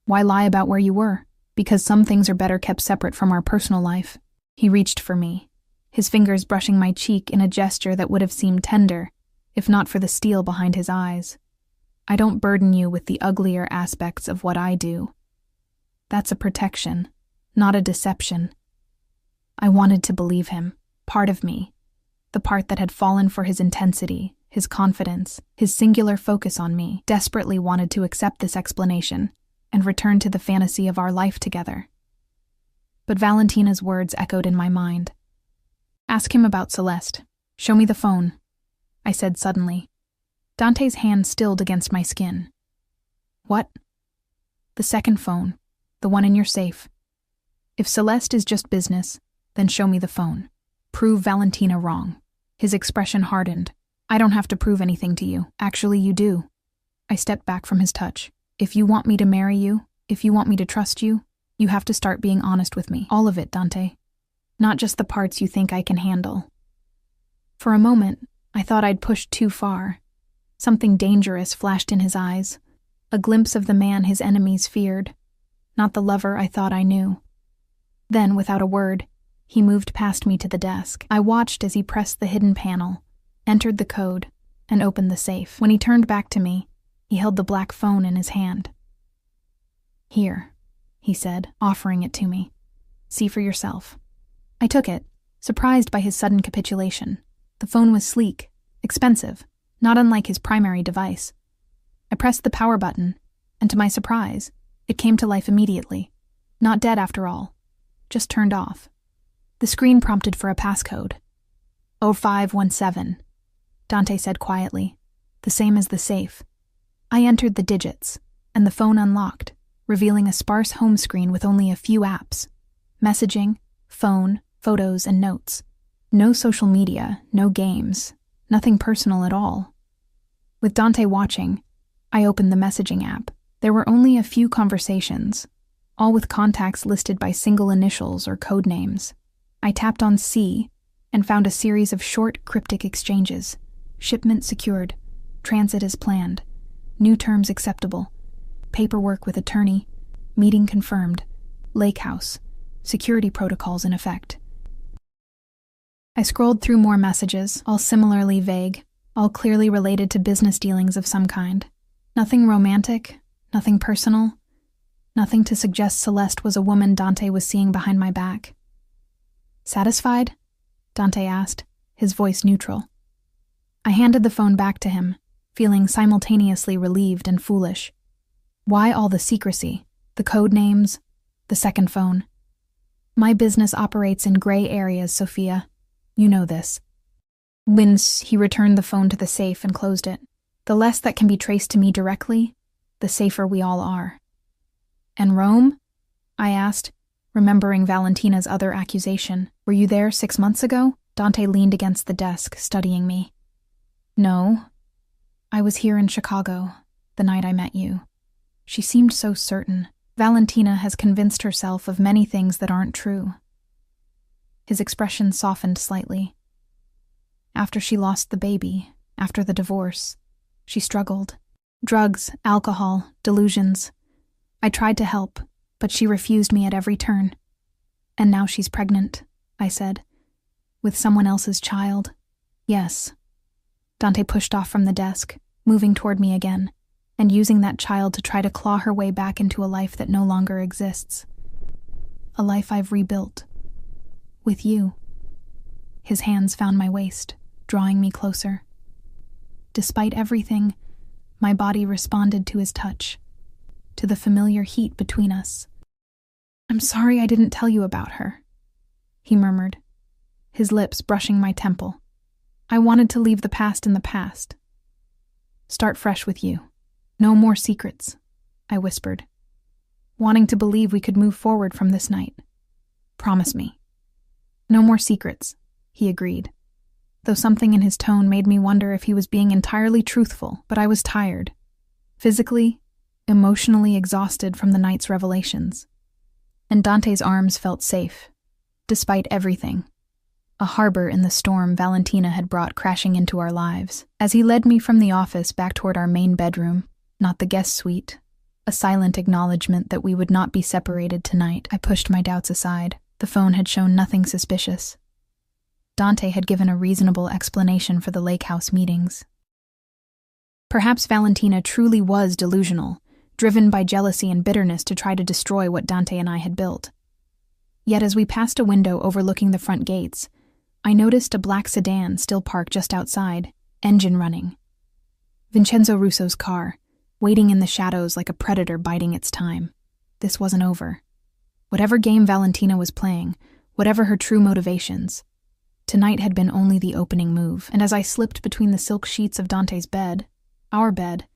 Why lie about where you were? Because some things are better kept separate from our personal life. He reached for me, his fingers brushing my cheek in a gesture that would have seemed tender, if not for the steel behind his eyes. I don't burden you with the uglier aspects of what I do. That's a protection, not a deception. I wanted to believe him, part of me, the part that had fallen for his intensity, his confidence, his singular focus on me, desperately wanted to accept this explanation and return to the fantasy of our life together. But Valentina's words echoed in my mind. Ask him about Celeste. Show me the phone, I said suddenly. Dante's hand stilled against my skin. What? The second phone, the one in your safe. If Celeste is just business, then show me the phone. Prove Valentina wrong. His expression hardened. I don't have to prove anything to you. Actually, you do. I stepped back from his touch. If you want me to marry you, if you want me to trust you, you have to start being honest with me. All of it, Dante. Not just the parts you think I can handle. For a moment, I thought I'd pushed too far. Something dangerous flashed in his eyes, a glimpse of the man his enemies feared, not the lover I thought I knew. Then, without a word, he moved past me to the desk. I watched as he pressed the hidden panel, entered the code, and opened the safe. When he turned back to me, he held the black phone in his hand. Here, he said, offering it to me. See for yourself. I took it, surprised by his sudden capitulation. The phone was sleek, expensive, not unlike his primary device. I pressed the power button, and to my surprise, it came to life immediately. Not dead after all, just turned off. The screen prompted for a passcode. 0517, Dante said quietly, the same as the safe. I entered the digits, and the phone unlocked, revealing a sparse home screen with only a few apps. Messaging, phone, photos, and notes. No social media, no games, nothing personal at all. With Dante watching, I opened the messaging app. There were only a few conversations, all with contacts listed by single initials or code names. I tapped on C and found a series of short, cryptic exchanges. Shipment secured, transit as planned, new terms acceptable, paperwork with attorney, meeting confirmed, lake house, security protocols in effect. I scrolled through more messages, all similarly vague, all clearly related to business dealings of some kind. Nothing romantic, nothing personal, nothing to suggest Celeste was a woman Dante was seeing behind my back. Satisfied? Dante asked, his voice neutral. I handed the phone back to him, feeling simultaneously relieved and foolish. Why all the secrecy, the code names, the second phone? My business operates in gray areas, Sophia. You know this. When he returned the phone to the safe and closed it, the less that can be traced to me directly, the safer we all are. And Rome? I asked, remembering Valentina's other accusation. Were you there 6 months ago? Dante leaned against the desk, studying me. No. I was here in Chicago, the night I met you. She seemed so certain. Valentina has convinced herself of many things that aren't true. His expression softened slightly. After she lost the baby, after the divorce, she struggled. Drugs, alcohol, delusions. I tried to help, but she refused me at every turn. And now she's pregnant, I said. With someone else's child. Yes. Dante pushed off from the desk, moving toward me again, and using that child to try to claw her way back into a life that no longer exists. A life I've rebuilt. With you. His hands found my waist, drawing me closer. Despite everything, my body responded to his touch, to the familiar heat between us. "I'm sorry I didn't tell you about her," he murmured, his lips brushing my temple. "I wanted to leave the past in the past. Start fresh with you. No more secrets," I whispered, wanting to believe we could move forward from this night. "Promise me." "No more secrets," he agreed, though something in his tone made me wonder if he was being entirely truthful. But I was tired, physically, emotionally exhausted from the night's revelations. And Dante's arms felt safe, despite everything. A harbor in the storm Valentina had brought crashing into our lives. As he led me from the office back toward our main bedroom, not the guest suite, a silent acknowledgement that we would not be separated tonight, I pushed my doubts aside. The phone had shown nothing suspicious. Dante had given a reasonable explanation for the lake house meetings. Perhaps Valentina truly was delusional, driven by jealousy and bitterness to try to destroy what Dante and I had built. Yet as we passed a window overlooking the front gates, I noticed a black sedan still parked just outside, engine running. Vincenzo Russo's car, waiting in the shadows like a predator biding its time. This wasn't over. Whatever game Valentina was playing, whatever her true motivations, tonight had been only the opening move. And as I slipped between the silk sheets of Dante's bed, our bed,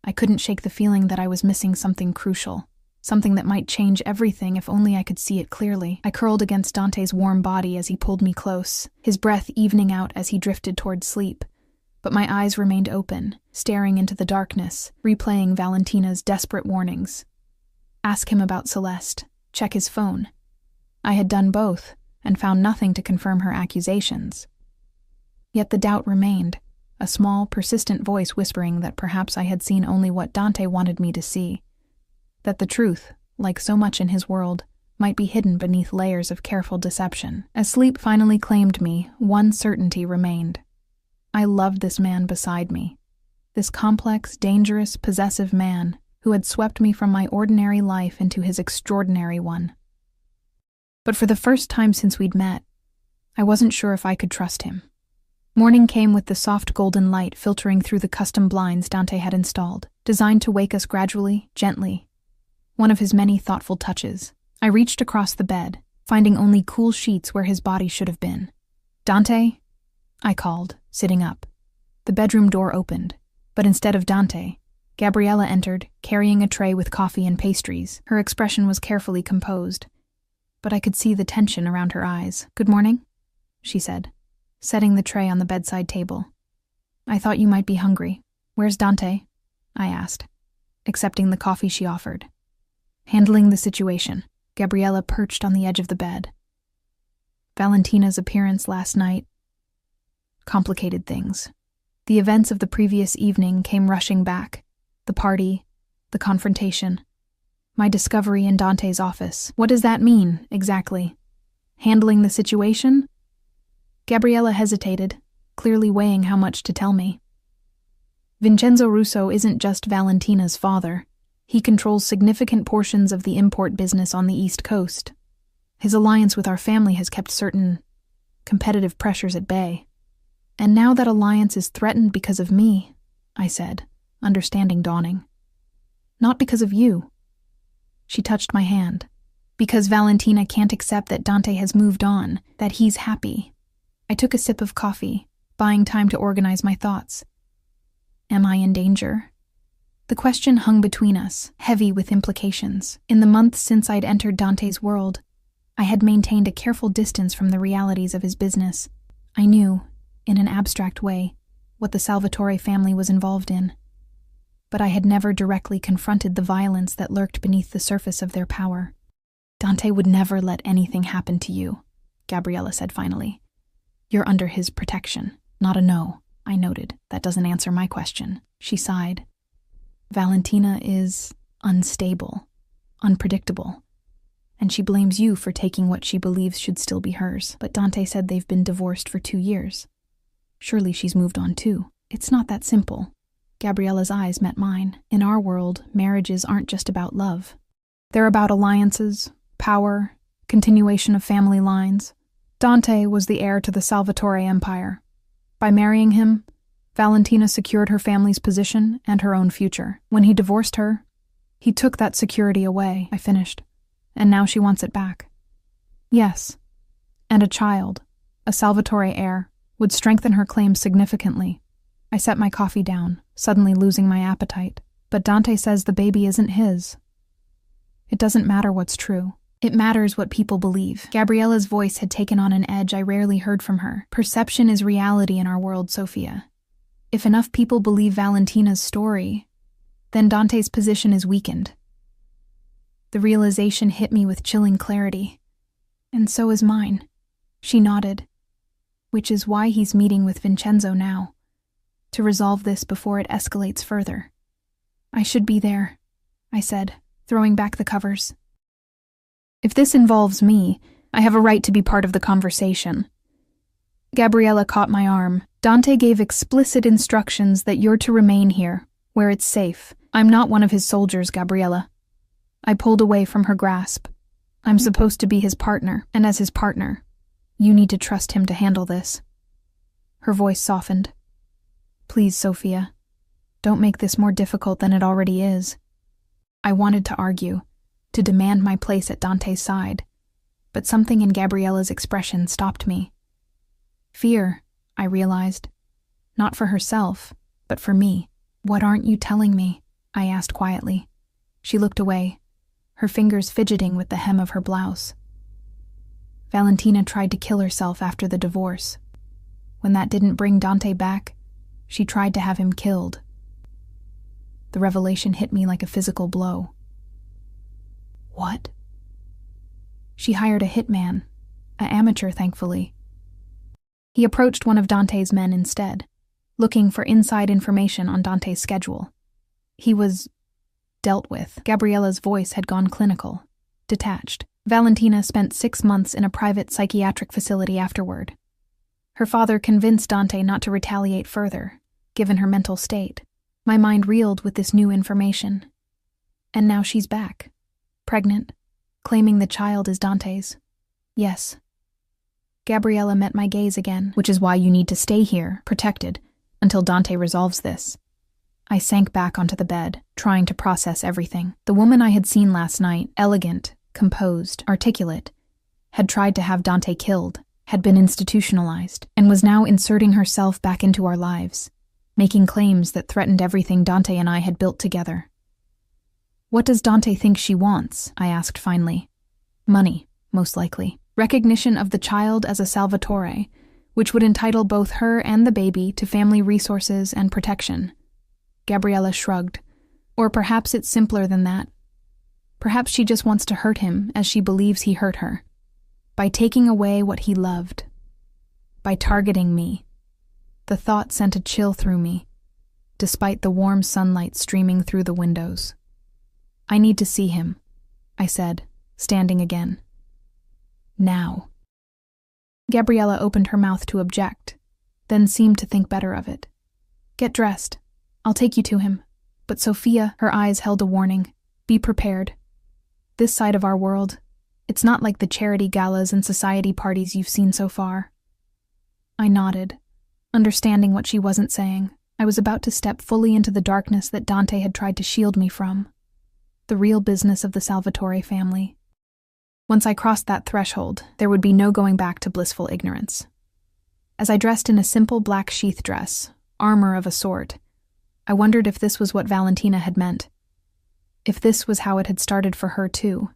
I couldn't shake the feeling that I was missing something crucial, something that might change everything if only I could see it clearly. I curled against Dante's warm body as he pulled me close, his breath evening out as he drifted toward sleep. But my eyes remained open, staring into the darkness, replaying Valentina's desperate warnings. Ask him about Celeste. Check his phone. I had done both, and found nothing to confirm her accusations. Yet the doubt remained, a small, persistent voice whispering that perhaps I had seen only what Dante wanted me to see, that the truth, like so much in his world, might be hidden beneath layers of careful deception. As sleep finally claimed me, one certainty remained. I loved this man beside me, this complex, dangerous, possessive man who had swept me from my ordinary life into his extraordinary one. But for the first time since we'd met, I wasn't sure if I could trust him. Morning came with the soft golden light filtering through the custom blinds Dante had installed, designed to wake us gradually, gently. One of his many thoughtful touches. I reached across the bed, finding only cool sheets where his body should have been. "Dante?" I called, sitting up. The bedroom door opened, but instead of Dante, Gabriella entered, carrying a tray with coffee and pastries. Her expression was carefully composed, but I could see the tension around her eyes. "Good morning," she said, setting the tray on the bedside table. "I thought you might be hungry. Where's Dante?" I asked, accepting the coffee she offered. Handling the situation, Gabriella perched on the edge of the bed. Valentina's appearance last night complicated things. The events of the previous evening came rushing back. The party, the confrontation, my discovery in Dante's office. What does that mean, exactly? Handling the situation? Gabriella hesitated, clearly weighing how much to tell me. Vincenzo Russo isn't just Valentina's father. He controls significant portions of the import business on the East Coast. His alliance with our family has kept certain competitive pressures at bay. And now that alliance is threatened because of me, I said, understanding dawning. Not because of you. She touched my hand. Because Valentina can't accept that Dante has moved on, that he's happy. I took a sip of coffee, buying time to organize my thoughts. Am I in danger? The question hung between us, heavy with implications. In the months since I'd entered Dante's world, I had maintained a careful distance from the realities of his business. I knew, in an abstract way, what the Salvatore family was involved in. But I had never directly confronted the violence that lurked beneath the surface of their power. Dante would never let anything happen to you, Gabriella said finally. You're under his protection. Not a no, I noted. That doesn't answer my question. She sighed. Valentina is unstable, unpredictable, and she blames you for taking what she believes should still be hers. But Dante said they've been divorced for 2 years. Surely she's moved on too. It's not that simple. Gabriella's eyes met mine. In our world, marriages aren't just about love. They're about alliances, power, continuation of family lines. Dante was the heir to the Salvatore Empire. By marrying him, Valentina secured her family's position and her own future. When he divorced her, he took that security away, I finished. And now she wants it back. Yes. And a child, a Salvatore heir, would strengthen her claims significantly. I set my coffee down, suddenly losing my appetite. But Dante says the baby isn't his. It doesn't matter what's true. It matters what people believe. Gabriella's voice had taken on an edge I rarely heard from her. Perception is reality in our world, Sophia. If enough people believe Valentina's story, then Dante's position is weakened. The realization hit me with chilling clarity. And so is mine. She nodded. Which is why he's meeting with Vincenzo now, to resolve this before it escalates further. I should be there, I said, throwing back the covers. If this involves me, I have a right to be part of the conversation. Gabriella caught my arm. Dante gave explicit instructions that you're to remain here, where it's safe. I'm not one of his soldiers, Gabriella. I pulled away from her grasp. I'm supposed to be his partner, and as his partner, you need to trust him to handle this. Her voice softened. Please, Sophia, don't make this more difficult than it already is. I wanted to argue, to demand my place at Dante's side, but something in Gabriella's expression stopped me. Fear, I realized. Not for herself, but for me. What aren't you telling me? I asked quietly. She looked away, her fingers fidgeting with the hem of her blouse. Valentina tried to kill herself after the divorce. When that didn't bring Dante back, she tried to have him killed. The revelation hit me like a physical blow. What? She hired a hitman, an amateur, thankfully. He approached one of Dante's men instead, looking for inside information on Dante's schedule. He was dealt with. Gabriella's voice had gone clinical, detached. Valentina spent 6 months in a private psychiatric facility afterward. Her father convinced Dante not to retaliate further, given her mental state. My mind reeled with this new information. And now she's back, pregnant, claiming the child is Dante's. Yes. Gabriella met my gaze again, which is why you need to stay here, protected, until Dante resolves this. I sank back onto the bed, trying to process everything. The woman I had seen last night, elegant, composed, articulate, had tried to have Dante killed, had been institutionalized, and was now inserting herself back into our lives, making claims that threatened everything Dante and I had built together. What does Dante think she wants? I asked finally. Money, most likely. Recognition of the child as a Salvatore, which would entitle both her and the baby to family resources and protection. Gabriella shrugged. Or perhaps it's simpler than that. Perhaps she just wants to hurt him as she believes he hurt her. By taking away what he loved. By targeting me. The thought sent a chill through me, despite the warm sunlight streaming through the windows. I need to see him, I said, standing again. Now. Gabriella opened her mouth to object, then seemed to think better of it. Get dressed. I'll take you to him. But Sophia, her eyes held a warning. Be prepared. This side of our world, it's not like the charity galas and society parties you've seen so far. I nodded, understanding what she wasn't saying. I was about to step fully into the darkness that Dante had tried to shield me from. The real business of the Salvatore family. Once I crossed that threshold, there would be no going back to blissful ignorance. As I dressed in a simple black sheath dress, armor of a sort, I wondered if this was what Valentina had meant. If this was how it had started for her too.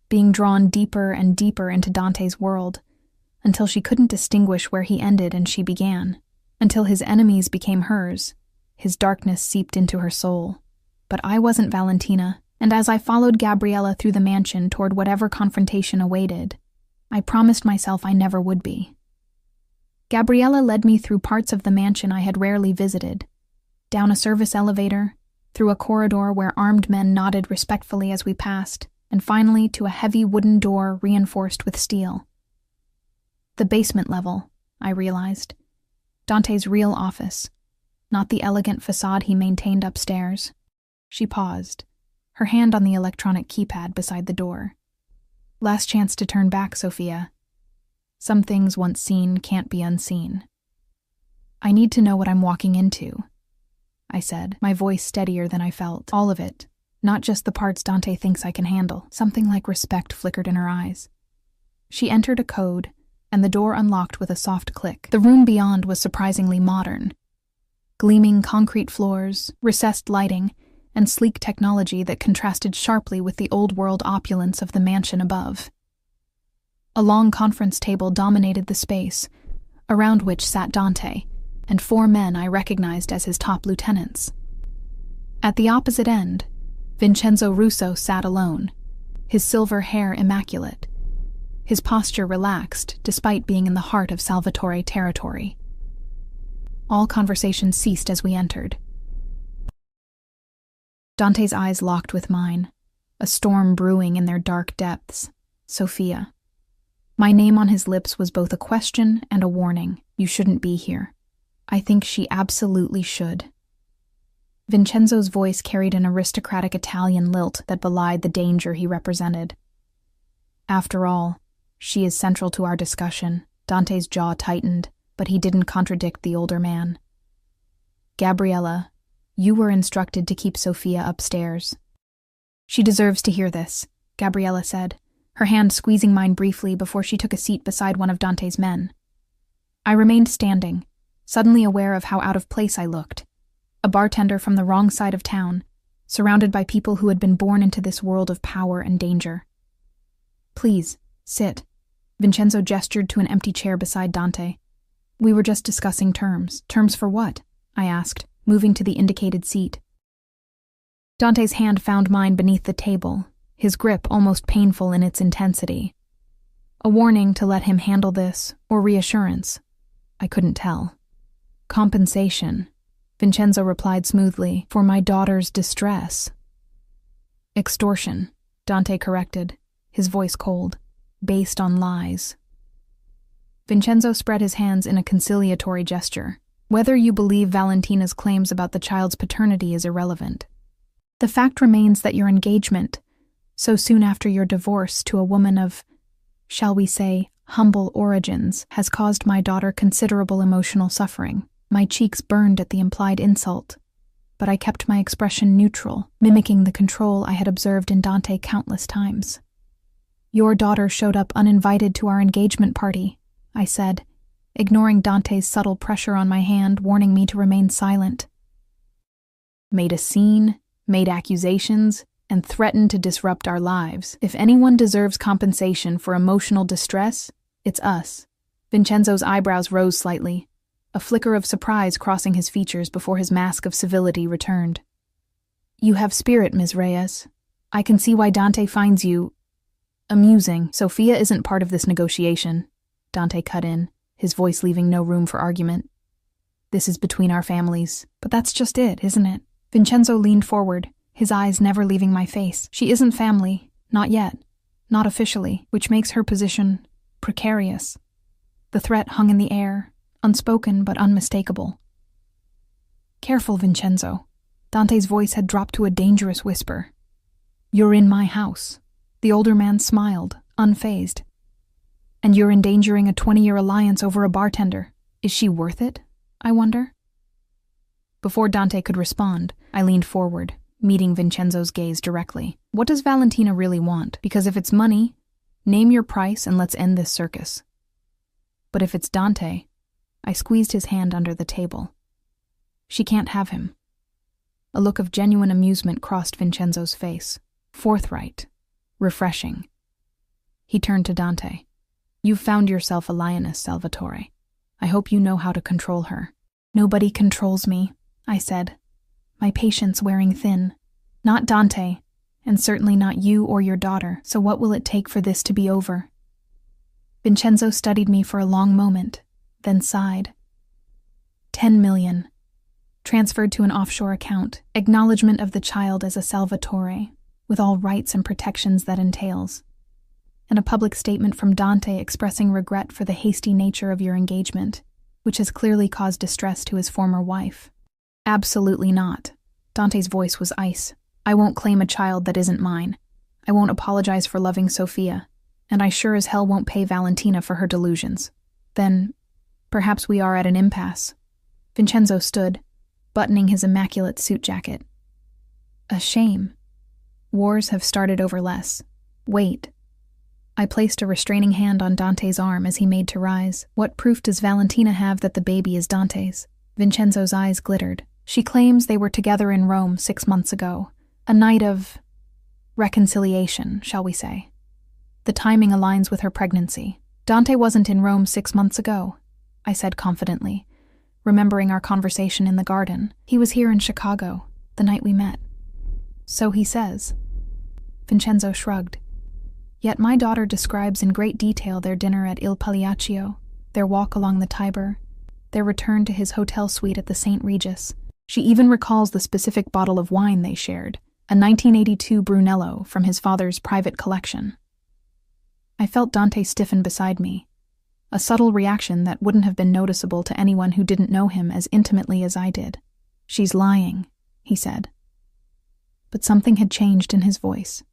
Being drawn deeper and deeper into Dante's world, until she couldn't distinguish where he ended and she began, until his enemies became hers, his darkness seeped into her soul. But I wasn't Valentina, and as I followed Gabriella through the mansion toward whatever confrontation awaited, I promised myself I never would be. Gabriella led me through parts of the mansion I had rarely visited, down a service elevator, through a corridor where armed men nodded respectfully as we passed, and finally to a heavy wooden door reinforced with steel. The basement level, I realized. Dante's real office, not the elegant facade he maintained upstairs. She paused, her hand on the electronic keypad beside the door. Last chance to turn back, Sophia. Some things once seen can't be unseen. I need to know what I'm walking into, I said, my voice steadier than I felt. All of it, not just the parts Dante thinks I can handle. Something like respect flickered in her eyes. She entered a code, and the door unlocked with a soft click. The room beyond was surprisingly modern. Gleaming concrete floors, recessed lighting, and sleek technology that contrasted sharply with the old-world opulence of the mansion above. A long conference table dominated the space, around which sat Dante, and 4 men I recognized as his top lieutenants. At the opposite end, Vincenzo Russo sat alone, his silver hair immaculate, his posture relaxed despite being in the heart of Salvatore territory. All conversation ceased as we entered. Dante's eyes locked with mine, a storm brewing in their dark depths. Sophia. My name on his lips was both a question and a warning. You shouldn't be here. I think she absolutely should. Vincenzo's voice carried an aristocratic Italian lilt that belied the danger he represented. After all, she is central to our discussion. Dante's jaw tightened, but he didn't contradict the older man. Gabriella, you were instructed to keep Sophia upstairs. She deserves to hear this, Gabriella said, her hand squeezing mine briefly before she took a seat beside one of Dante's men. I remained standing, suddenly aware of how out of place I looked. A bartender from the wrong side of town, surrounded by people who had been born into this world of power and danger. Please, sit. Vincenzo gestured to an empty chair beside Dante. We were just discussing terms. Terms for what? I asked, moving to the indicated seat. Dante's hand found mine beneath the table, his grip almost painful in its intensity. A warning to let him handle this, or reassurance. I couldn't tell. Compensation, Vincenzo replied smoothly, for my daughter's distress. Extortion, Dante corrected, his voice cold, based on lies. Vincenzo spread his hands in a conciliatory gesture. Whether you believe Valentina's claims about the child's paternity is irrelevant. The fact remains that your engagement, so soon after your divorce to a woman of, shall we say, humble origins, has caused my daughter considerable emotional suffering. My cheeks burned at the implied insult, but I kept my expression neutral, mimicking the control I had observed in Dante countless times. Your daughter showed up uninvited to our engagement party, I said, ignoring Dante's subtle pressure on my hand, warning me to remain silent. Made a scene, made accusations, and threatened to disrupt our lives. If anyone deserves compensation for emotional distress, it's us. Vincenzo's eyebrows rose slightly, a flicker of surprise crossing his features before his mask of civility returned. You have spirit, Ms. Reyes. I can see why Dante finds you amusing. Sophia isn't part of this negotiation, Dante cut in, his voice leaving no room for argument. This is between our families. But that's just it, isn't it? Vincenzo leaned forward, his eyes never leaving my face. She isn't family, not yet, not officially, which makes her position precarious. The threat hung in the air, unspoken but unmistakable. Careful, Vincenzo. Dante's voice had dropped to a dangerous whisper. You're in my house. The older man smiled, unfazed. And you're endangering a 20-year alliance over a bartender. Is she worth it, I wonder? Before Dante could respond, I leaned forward, meeting Vincenzo's gaze directly. What does Valentina really want? Because if it's money, name your price and let's end this circus. But if it's Dante, I squeezed his hand under the table. She can't have him. A look of genuine amusement crossed Vincenzo's face. Forthright. Refreshing. He turned to Dante. You've found yourself a lioness, Salvatore. I hope you know how to control her. Nobody controls me, I said, my patience wearing thin. Not Dante, and certainly not you or your daughter, so what will it take for this to be over? Vincenzo studied me for a long moment, then sighed. 10 million. Transferred to an offshore account, acknowledgement of the child as a Salvatore, with all rights and protections that entails. And a public statement from Dante expressing regret for the hasty nature of your engagement, which has clearly caused distress to his former wife. Absolutely not. Dante's voice was ice. I won't claim a child that isn't mine. I won't apologize for loving Sophia, and I sure as hell won't pay Valentina for her delusions. Then, perhaps we are at an impasse. Vincenzo stood, buttoning his immaculate suit jacket. A shame. Wars have started over less. Wait. I placed a restraining hand on Dante's arm as he made to rise. What proof does Valentina have that the baby is Dante's? Vincenzo's eyes glittered. She claims they were together in Rome 6 months ago. A night of reconciliation, shall we say. The timing aligns with her pregnancy. Dante wasn't in Rome 6 months ago, I said confidently, remembering our conversation in the garden. He was here in Chicago, the night we met. So he says. Vincenzo shrugged. Yet my daughter describes in great detail their dinner at Il Pagliaccio, their walk along the Tiber, their return to his hotel suite at the St. Regis. She even recalls the specific bottle of wine they shared, a 1982 Brunello from his father's private collection. I felt Dante stiffen beside me, a subtle reaction that wouldn't have been noticeable to anyone who didn't know him as intimately as I did. She's lying, he said. But something had changed in his voice,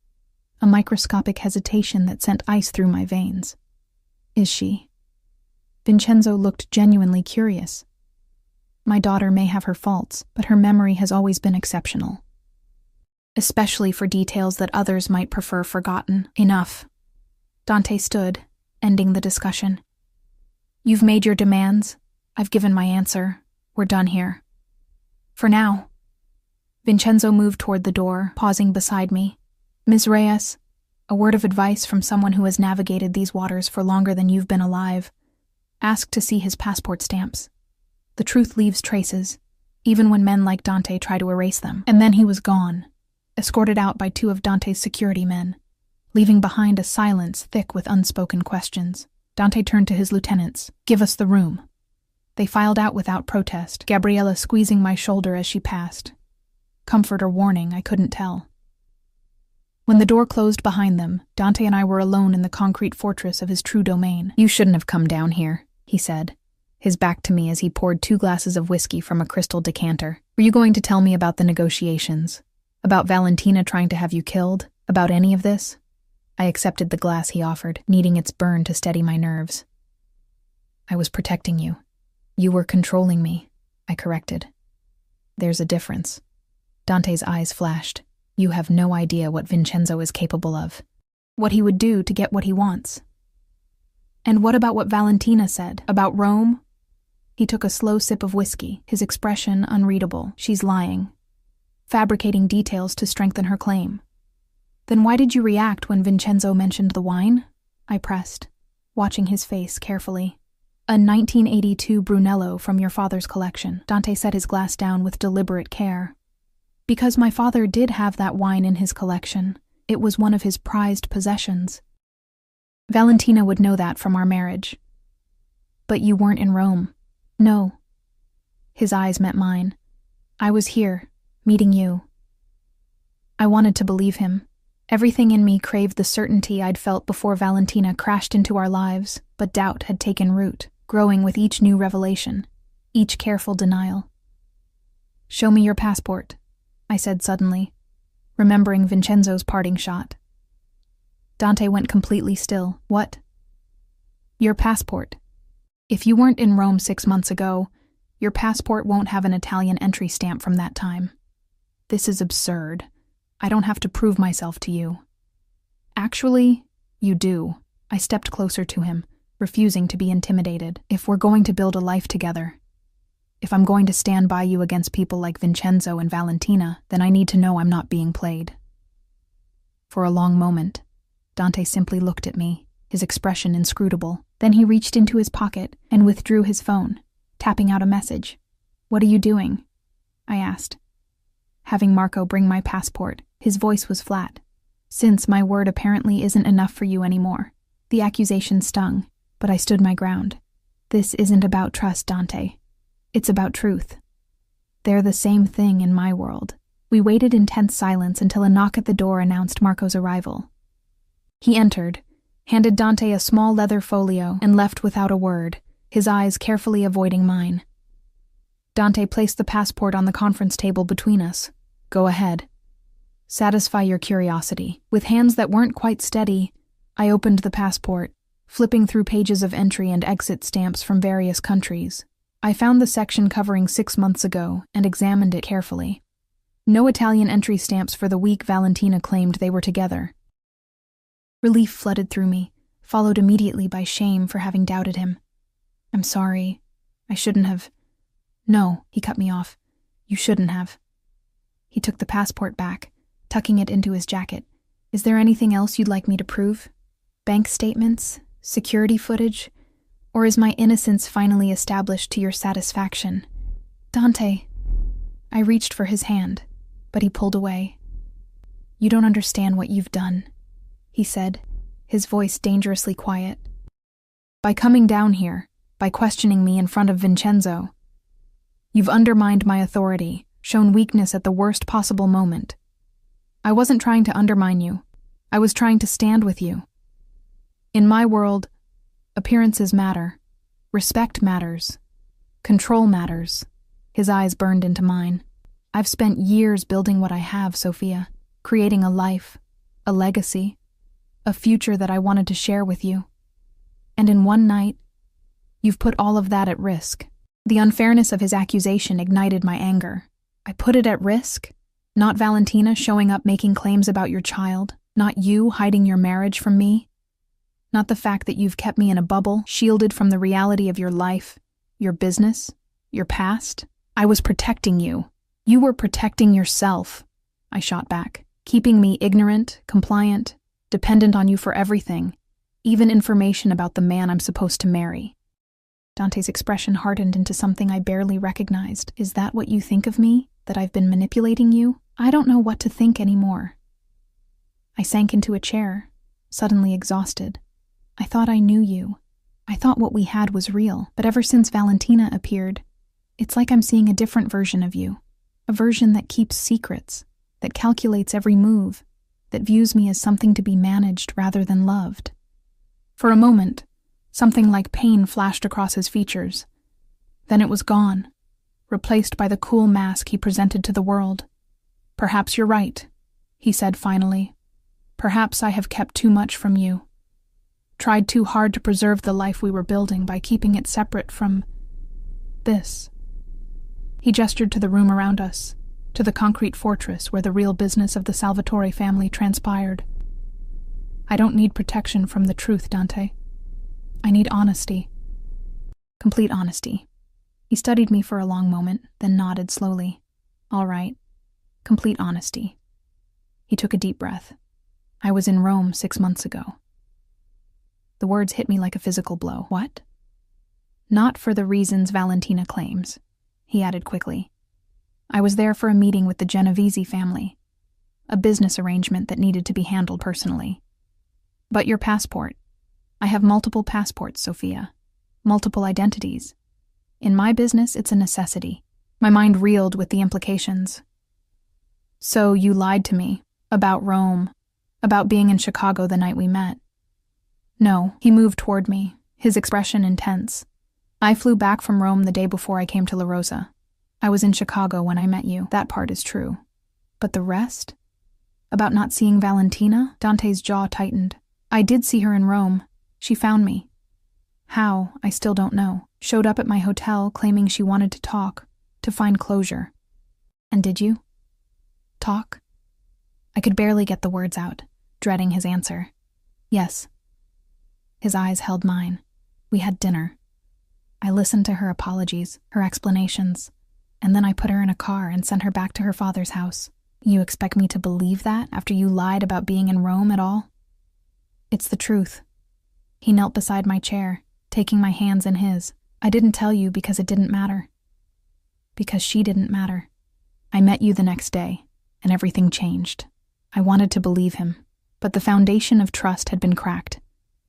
a microscopic hesitation that sent ice through my veins. Is she? Vincenzo looked genuinely curious. My daughter may have her faults, but her memory has always been exceptional. Especially for details that others might prefer forgotten. Enough. Dante stood, ending the discussion. You've made your demands. I've given my answer. We're done here. For now. Vincenzo moved toward the door, pausing beside me. Ms. Reyes, a word of advice from someone who has navigated these waters for longer than you've been alive. Ask to see his passport stamps. The truth leaves traces, even when men like Dante try to erase them. And then he was gone, escorted out by 2 of Dante's security men, leaving behind a silence thick with unspoken questions. Dante turned to his lieutenants. Give us the room. They filed out without protest, Gabriella squeezing my shoulder as she passed. Comfort or warning, I couldn't tell. When the door closed behind them, Dante and I were alone in the concrete fortress of his true domain. You shouldn't have come down here, he said, his back to me as he poured 2 glasses of whiskey from a crystal decanter. Were you going to tell me about the negotiations? About Valentina trying to have you killed? About any of this? I accepted the glass he offered, needing its burn to steady my nerves. I was protecting you. You were controlling me, I corrected. There's a difference. Dante's eyes flashed. You have no idea what Vincenzo is capable of. What he would do to get what he wants. And what about what Valentina said? About Rome? He took a slow sip of whiskey, his expression unreadable. She's lying. Fabricating details to strengthen her claim. Then why did you react when Vincenzo mentioned the wine? I pressed, watching his face carefully. A 1982 Brunello from your father's collection. Dante set his glass down with deliberate care. Because my father did have that wine in his collection. It was one of his prized possessions. Valentina would know that from our marriage. But you weren't in Rome. No. His eyes met mine. I was here, meeting you. I wanted to believe him. Everything in me craved the certainty I'd felt before Valentina crashed into our lives, but doubt had taken root, growing with each new revelation, each careful denial. Show me your passport, I said suddenly, remembering Vincenzo's parting shot. Dante went completely still. What? Your passport. If you weren't in Rome 6 months ago, your passport won't have an Italian entry stamp from that time. This is absurd. I don't have to prove myself to you. Actually, you do. I stepped closer to him, refusing to be intimidated. If we're going to build a life together, if I'm going to stand by you against people like Vincenzo and Valentina, then I need to know I'm not being played. For a long moment, Dante simply looked at me, his expression inscrutable. Then he reached into his pocket and withdrew his phone, tapping out a message. What are you doing? I asked. Having Marco bring my passport. His voice was flat. Since my word apparently isn't enough for you anymore. The accusation stung, but I stood my ground. This isn't about trust, Dante. It's about truth. They're the same thing in my world. We waited in tense silence until a knock at the door announced Marco's arrival. He entered, handed Dante a small leather folio, and left without a word, his eyes carefully avoiding mine. Dante placed the passport on the conference table between us. Go ahead. Satisfy your curiosity. With hands that weren't quite steady, I opened the passport, flipping through pages of entry and exit stamps from various countries. I found the section covering 6 months ago and examined it carefully. No Italian entry stamps for the week Valentina claimed they were together. Relief flooded through me, followed immediately by shame for having doubted him. I'm sorry. I shouldn't have. No, he cut me off. You shouldn't have. He took the passport back, tucking it into his jacket. Is there anything else you'd like me to prove? Bank statements? Security footage? Or is my innocence finally established to your satisfaction? Dante. I reached for his hand, but he pulled away. You don't understand what you've done, he said, his voice dangerously quiet. By coming down here, by questioning me in front of Vincenzo, you've undermined my authority, shown weakness at the worst possible moment. I wasn't trying to undermine you. I was trying to stand with you. In my world, appearances matter. Respect matters. Control matters. His eyes burned into mine. I've spent years building what I have, Sophia, creating a life, a legacy, a future that I wanted to share with you. And in one night, you've put all of that at risk. The unfairness of his accusation ignited my anger. I put it at risk? Not Valentina showing up making claims about your child, not you hiding your marriage from me, not the fact that you've kept me in a bubble, shielded from the reality of your life, your business, your past. I was protecting you. You were protecting yourself, I shot back, keeping me ignorant, compliant, dependent on you for everything, even information about the man I'm supposed to marry. Dante's expression hardened into something I barely recognized. Is that what you think of me? That I've been manipulating you? I don't know what to think anymore. I sank into a chair, suddenly exhausted. I thought I knew you. I thought what we had was real, but ever since Valentina appeared, it's like I'm seeing a different version of you. A version that keeps secrets, that calculates every move, that views me as something to be managed rather than loved. For a moment, something like pain flashed across his features. Then it was gone, replaced by the cool mask he presented to the world. Perhaps you're right, he said finally. Perhaps I have kept too much from you. Tried too hard to preserve the life we were building by keeping it separate from this. He gestured to the room around us, to the concrete fortress where the real business of the Salvatore family transpired. I don't need protection from the truth, Dante. I need honesty. Complete honesty. He studied me for a long moment, then nodded slowly. All right. Complete honesty. He took a deep breath. I was in Rome 6 months ago. The words hit me like a physical blow. What? Not for the reasons Valentina claims, he added quickly. I was there for a meeting with the Genovese family, a business arrangement that needed to be handled personally. But your passport. I have multiple passports, Sophia. Multiple identities. In my business, it's a necessity. My mind reeled with the implications. So you lied to me about Rome, about being in Chicago the night we met. No, he moved toward me, his expression intense. I flew back from Rome the day before I came to La Rosa. I was in Chicago when I met you. That part is true. But the rest? About not seeing Valentina? Dante's jaw tightened. I did see her in Rome. She found me. How, I still don't know. Showed up at my hotel claiming she wanted to talk, to find closure. And did you? Talk? I could barely get the words out, dreading his answer. Yes. His eyes held mine. We had dinner. I listened to her apologies, her explanations, and then I put her in a car and sent her back to her father's house. You expect me to believe that after you lied about being in Rome at all? It's the truth. He knelt beside my chair, taking my hands in his. I didn't tell you because it didn't matter. Because she didn't matter. I met you the next day, and everything changed. I wanted to believe him, but the foundation of trust had been cracked,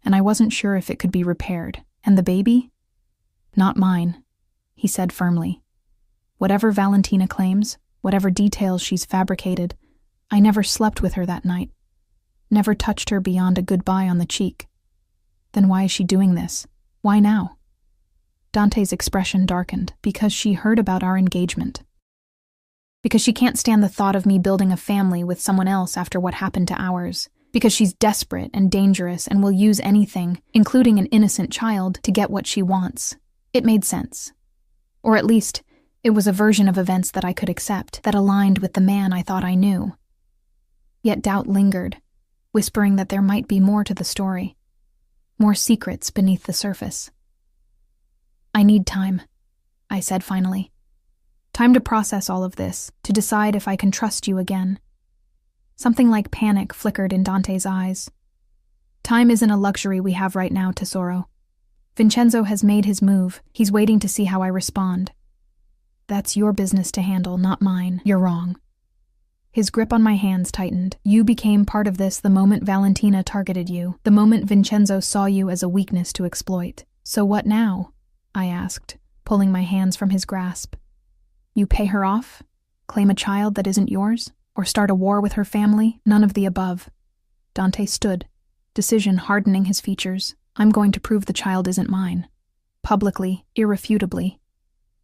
and I wasn't sure if it could be repaired. And the baby? Not mine, he said firmly. Whatever Valentina claims, whatever details she's fabricated, I never slept with her that night. Never touched her beyond a goodbye on the cheek. Then why is she doing this? Why now? Dante's expression darkened. Because she heard about our engagement. Because she can't stand the thought of me building a family with someone else after what happened to ours. Because she's desperate and dangerous and will use anything, including an innocent child, to get what she wants. It made sense. Or at least, it was a version of events that I could accept, that aligned with the man I thought I knew. Yet doubt lingered, whispering that there might be more to the story, more secrets beneath the surface. "I need time," I said finally. "Time to process all of this, to decide if I can trust you again." Something like panic flickered in Dante's eyes. "Time isn't a luxury we have right now, Tesoro. Vincenzo has made his move. He's waiting to see how I respond." "That's your business to handle, not mine. You're wrong." His grip on my hands tightened. "You became part of this the moment Valentina targeted you, the moment Vincenzo saw you as a weakness to exploit. So what now?" I asked, pulling my hands from his grasp. "You pay her off? Claim a child that isn't yours? Or start a war with her family? None of the above." Dante stood, decision hardening his features. "I'm going to prove the child isn't mine. Publicly, irrefutably.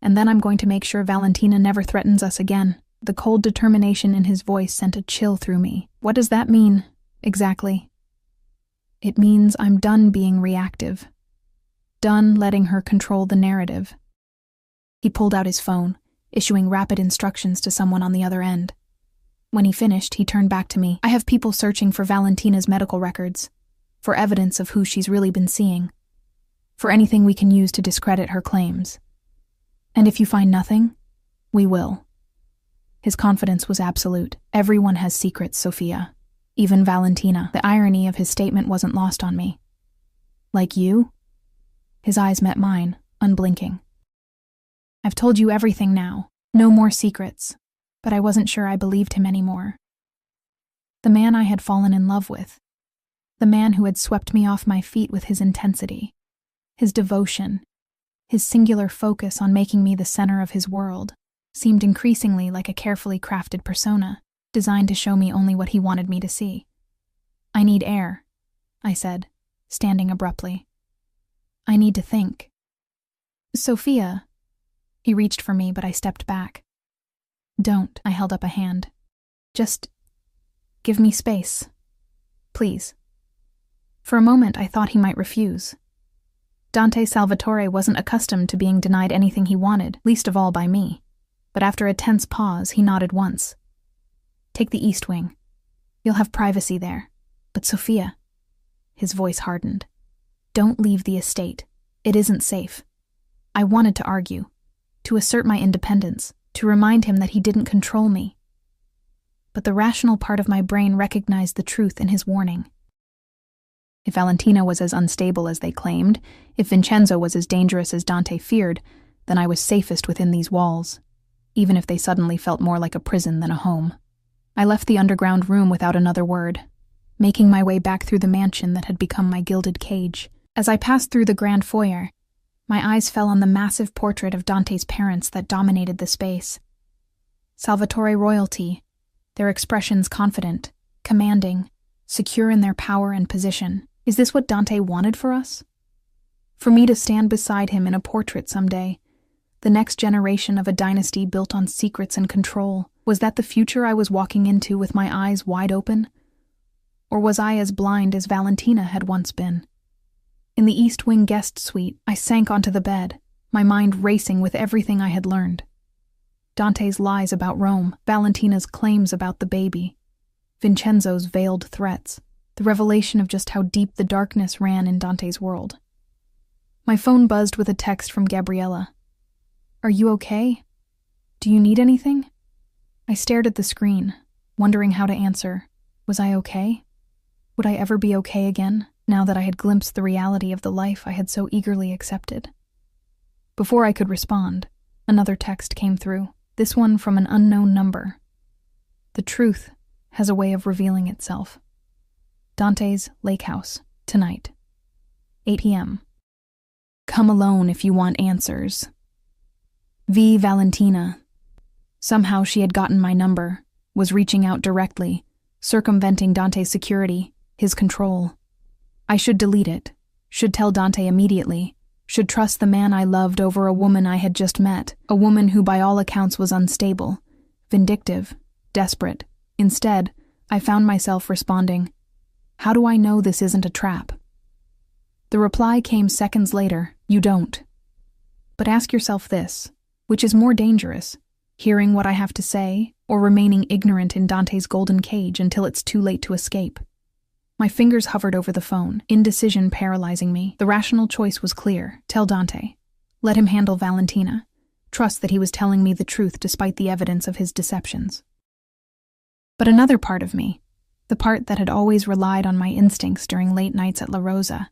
And then I'm going to make sure Valentina never threatens us again." The cold determination in his voice sent a chill through me. "What does that mean, exactly?" "It means I'm done being reactive. Done letting her control the narrative." He pulled out his phone, issuing rapid instructions to someone on the other end. When he finished, he turned back to me. "I have people searching for Valentina's medical records, for evidence of who she's really been seeing, for anything we can use to discredit her claims. And if you find nothing, we will." His confidence was absolute. "Everyone has secrets, Sophia. Even Valentina." The irony of his statement wasn't lost on me. "Like you?" His eyes met mine, unblinking. "I've told you everything now. No more secrets." But I wasn't sure I believed him anymore. The man I had fallen in love with. The man who had swept me off my feet with his intensity, his devotion, his singular focus on making me the center of his world, seemed increasingly like a carefully crafted persona, designed to show me only what he wanted me to see. "I need air," I said, standing abruptly. "I need to think." "Sophia." He reached for me, but I stepped back. "Don't," I held up a hand. "Just give me space. Please." For a moment, I thought he might refuse. Dante Salvatore wasn't accustomed to being denied anything he wanted, least of all by me. But after a tense pause, he nodded once. "Take the East Wing. You'll have privacy there. But Sophia," his voice hardened, "don't leave the estate. It isn't safe." I wanted to argue, to assert my independence, to remind him that he didn't control me. But the rational part of my brain recognized the truth in his warning. If Valentina was as unstable as they claimed, if Vincenzo was as dangerous as Dante feared, then I was safest within these walls, even if they suddenly felt more like a prison than a home. I left the underground room without another word, making my way back through the mansion that had become my gilded cage. As I passed through the grand foyer, my eyes fell on the massive portrait of Dante's parents that dominated the space. Salvatore royalty, their expressions confident, commanding, secure in their power and position. Is this what Dante wanted for us? For me to stand beside him in a portrait someday, the next generation of a dynasty built on secrets and control. Was that the future I was walking into with my eyes wide open? Or was I as blind as Valentina had once been? In the East Wing guest suite, I sank onto the bed, my mind racing with everything I had learned. Dante's lies about Rome, Valentina's claims about the baby, Vincenzo's veiled threats, the revelation of just how deep the darkness ran in Dante's world. My phone buzzed with a text from Gabriella. "Are you okay? Do you need anything?" I stared at the screen, wondering how to answer. Was I okay? Would I ever be okay again, now that I had glimpsed the reality of the life I had so eagerly accepted? Before I could respond, another text came through, this one from an unknown number. The truth has a way of revealing itself. Dante's Lake House, tonight, 8 p.m. Come alone if you want answers. V. Valentina. Somehow she had gotten my number, was reaching out directly, circumventing Dante's security, his control. I should delete it, should tell Dante immediately, should trust the man I loved over a woman I had just met, a woman who by all accounts was unstable, vindictive, desperate. Instead, I found myself responding, "How do I know this isn't a trap?" The reply came seconds later, "You don't. But ask yourself this, Which is more dangerous, hearing what I have to say, or remaining ignorant in Dante's golden cage until it's too late to escape? My fingers hovered over the phone, indecision paralyzing me. The rational choice was clear. Tell Dante. Let him handle Valentina. Trust that he was telling me the truth despite the evidence of his deceptions. But another part of me, the part that had always relied on my instincts during late nights at La Rosa,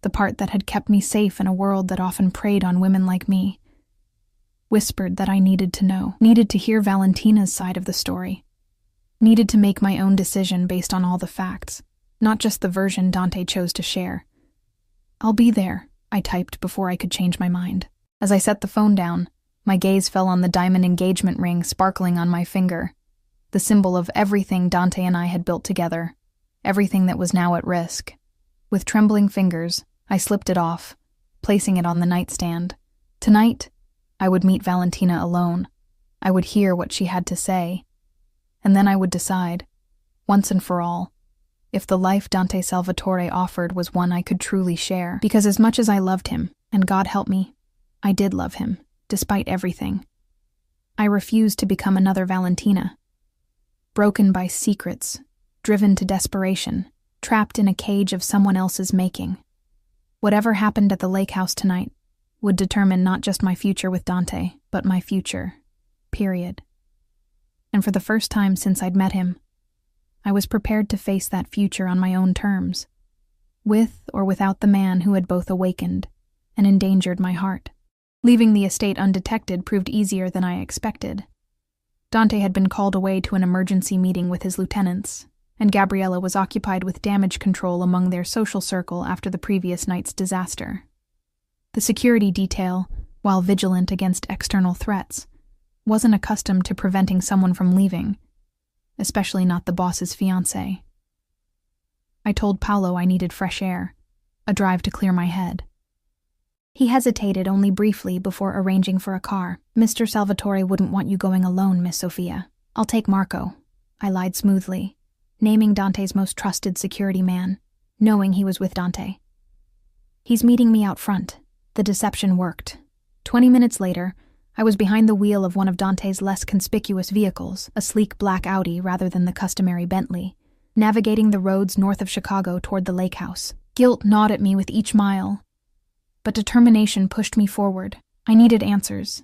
the part that had kept me safe in a world that often preyed on women like me, whispered that I needed to know, needed to hear Valentina's side of the story, needed to make my own decision based on all the facts, not just the version Dante chose to share. "I'll be there," I typed before I could change my mind. As I set the phone down, my gaze fell on the diamond engagement ring sparkling on my finger, the symbol of everything Dante and I had built together, everything that was now at risk. With trembling fingers, I slipped it off, placing it on the nightstand. Tonight, I would meet Valentina alone. I would hear what she had to say. And then I would decide, once and for all, if the life Dante Salvatore offered was one I could truly share. Because as much as I loved him, and God help me, I did love him, despite everything. I refused to become another Valentina. Broken by secrets, driven to desperation, trapped in a cage of someone else's making. Whatever happened at the lake house tonight would determine not just my future with Dante, but my future, period. And for the first time since I'd met him, I was prepared to face that future on my own terms, with or without the man who had both awakened and endangered my heart. Leaving the estate undetected proved easier than I expected. Dante had been called away to an emergency meeting with his lieutenants, and Gabriella was occupied with damage control among their social circle after the previous night's disaster. The security detail, while vigilant against external threats, wasn't accustomed to preventing someone from leaving, especially not the boss's fiancé. I told Paolo I needed fresh air, a drive to clear my head. He hesitated only briefly before arranging for a car. "Mr. Salvatore wouldn't want you going alone, Miss Sophia. I'll take Marco," I lied smoothly, naming Dante's most trusted security man, knowing he was with Dante. "He's meeting me out front." The deception worked. 20 minutes later, I was behind the wheel of one of Dante's less conspicuous vehicles, a sleek black Audi rather than the customary Bentley, navigating the roads north of Chicago toward the lake house. Guilt gnawed at me with each mile, but determination pushed me forward. I needed answers,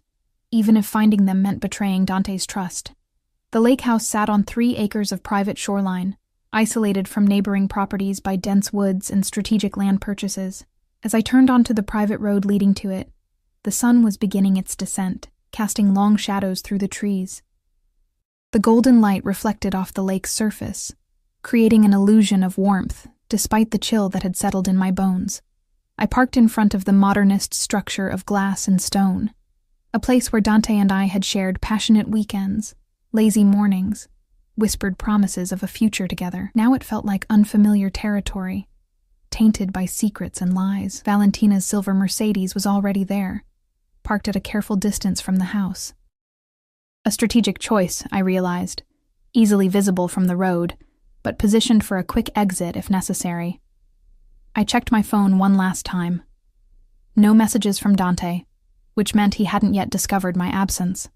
even if finding them meant betraying Dante's trust. The lake house sat on 3 acres of private shoreline, isolated from neighboring properties by dense woods and strategic land purchases. As I turned onto the private road leading to it, the sun was beginning its descent, casting long shadows through the trees. The golden light reflected off the lake's surface, creating an illusion of warmth despite the chill that had settled in my bones. I parked in front of the modernist structure of glass and stone, a place where Dante and I had shared passionate weekends, lazy mornings, whispered promises of a future together. Now it felt like unfamiliar territory, tainted by secrets and lies. Valentina's silver Mercedes was already there, parked at a careful distance from the house. A strategic choice, I realized, easily visible from the road, but positioned for a quick exit if necessary. I checked my phone one last time. No messages from Dante, which meant he hadn't yet discovered my absence.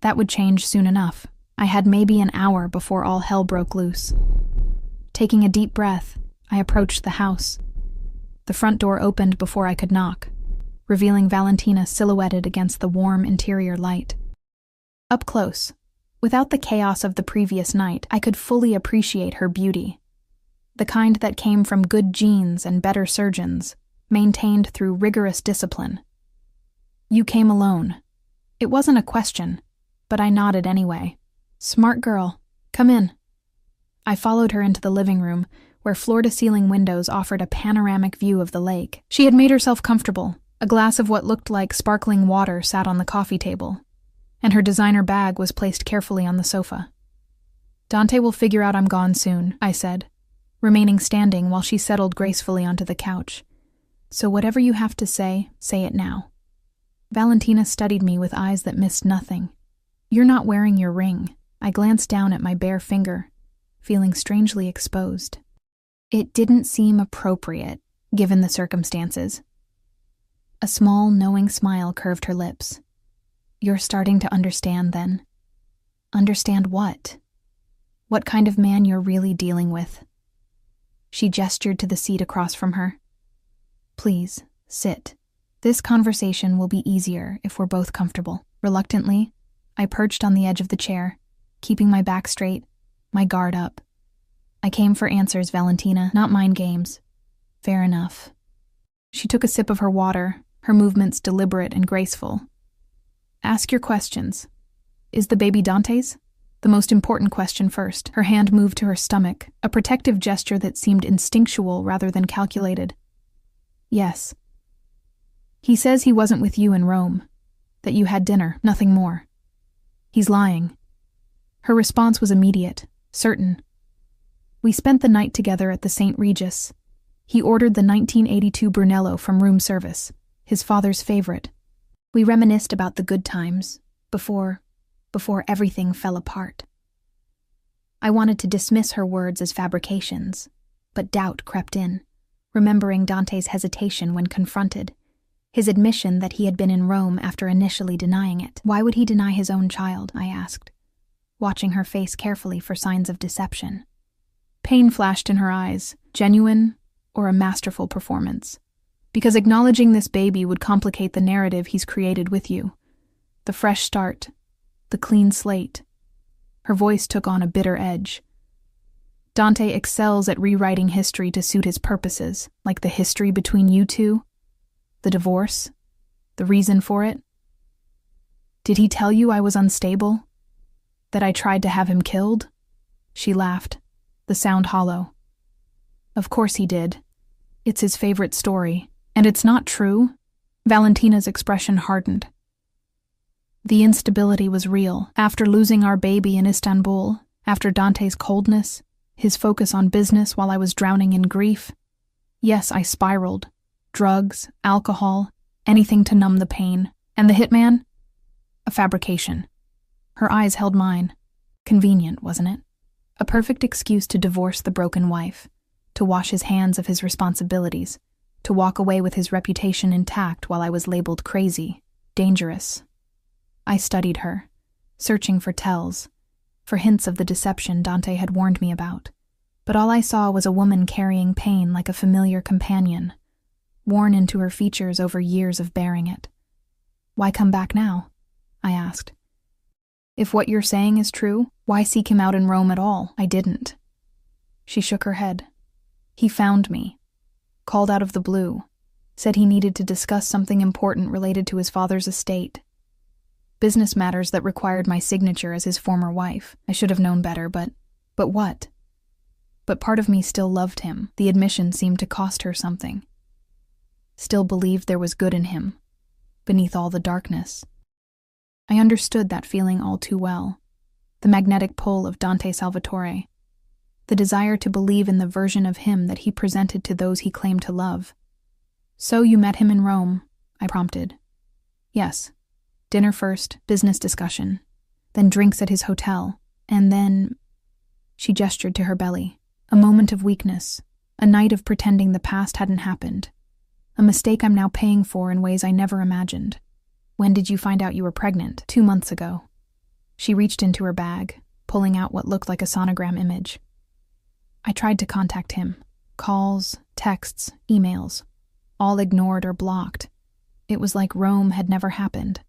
That would change soon enough. I had maybe an hour before all hell broke loose. Taking a deep breath, I approached the house. The front door opened before I could knock, revealing Valentina silhouetted against the warm interior light. Up close, without the chaos of the previous night, I could fully appreciate her beauty. The kind that came from good genes and better surgeons, maintained through rigorous discipline. "You came alone." It wasn't a question, but I nodded anyway. "Smart girl. Come in." I followed her into the living room, where floor-to-ceiling windows offered a panoramic view of the lake. She had made herself comfortable. A glass of what looked like sparkling water sat on the coffee table, and her designer bag was placed carefully on the sofa. "Dante will figure out I'm gone soon," I said, remaining standing while she settled gracefully onto the couch. "So whatever you have to say it now." Valentina studied me with eyes that missed nothing. "You're not wearing your ring." I glanced down at my bare finger, feeling strangely exposed. It didn't seem appropriate, given the circumstances. A small, knowing smile curved her lips. You're starting to understand then. Understand what? What kind of man you're really dealing with. She gestured to the seat across from her. Please, sit. This conversation will be easier if we're both comfortable. Reluctantly, I perched on the edge of the chair, keeping my back straight, my guard up. I came for answers, Valentina, not mind games. Fair enough. She took a sip of her water, her movements deliberate and graceful. Ask your questions. Is the baby Dante's? The most important question first. Her hand moved to her stomach, a protective gesture that seemed instinctual rather than calculated. Yes. He says he wasn't with you in Rome, that you had dinner, nothing more. He's lying. Her response was immediate, certain. We spent the night together at the St. Regis. He ordered the 1982 Brunello from room service, his father's favorite. We reminisced about the good times, before everything fell apart. I wanted to dismiss her words as fabrications, but doubt crept in, remembering Dante's hesitation when confronted, his admission that he had been in Rome after initially denying it. Why would he deny his own child, I asked, watching her face carefully for signs of deception. Pain flashed in her eyes, genuine or a masterful performance. Because acknowledging this baby would complicate the narrative he's created with you. The fresh start, the clean slate. Her voice took on a bitter edge. Dante excels at rewriting history to suit his purposes, like the history between you two, the divorce, the reason for it. Did he tell you I was unstable? That I tried to have him killed? She laughed, the sound hollow. Of course he did. It's his favorite story. And it's not true? Valentina's expression hardened. The instability was real. After losing our baby in Istanbul, after Dante's coldness, his focus on business while I was drowning in grief. Yes, I spiraled. Drugs, alcohol, anything to numb the pain. And the hitman? A fabrication. Her eyes held mine. Convenient, wasn't it? A perfect excuse to divorce the broken wife, to wash his hands of his responsibilities, to walk away with his reputation intact while I was labeled crazy, dangerous. I studied her, searching for tells, for hints of the deception Dante had warned me about. But all I saw was a woman carrying pain like a familiar companion, worn into her features over years of bearing it. Why come back now? I asked. If what you're saying is true, why seek him out in Rome at all? I didn't. She shook her head. He found me. Called out of the blue, said he needed to discuss something important related to his father's estate. Business matters that required my signature as his former wife. I should have known better, but what? But part of me still loved him. The admission seemed to cost her something. Still believed there was good in him, beneath all the darkness. I understood that feeling all too well. The magnetic pull of Dante Salvatore. The desire to believe in the version of him that he presented to those he claimed to love. So you met him in Rome, I prompted. Yes. Dinner first, business discussion, then drinks at his hotel, and then... She gestured to her belly. A moment of weakness, a night of pretending the past hadn't happened. A mistake I'm now paying for in ways I never imagined. When did you find out you were pregnant? 2 months ago. She reached into her bag, pulling out what looked like a sonogram image. I tried to contact him. Calls, texts, emails. All ignored or blocked. It was like Rome had never happened.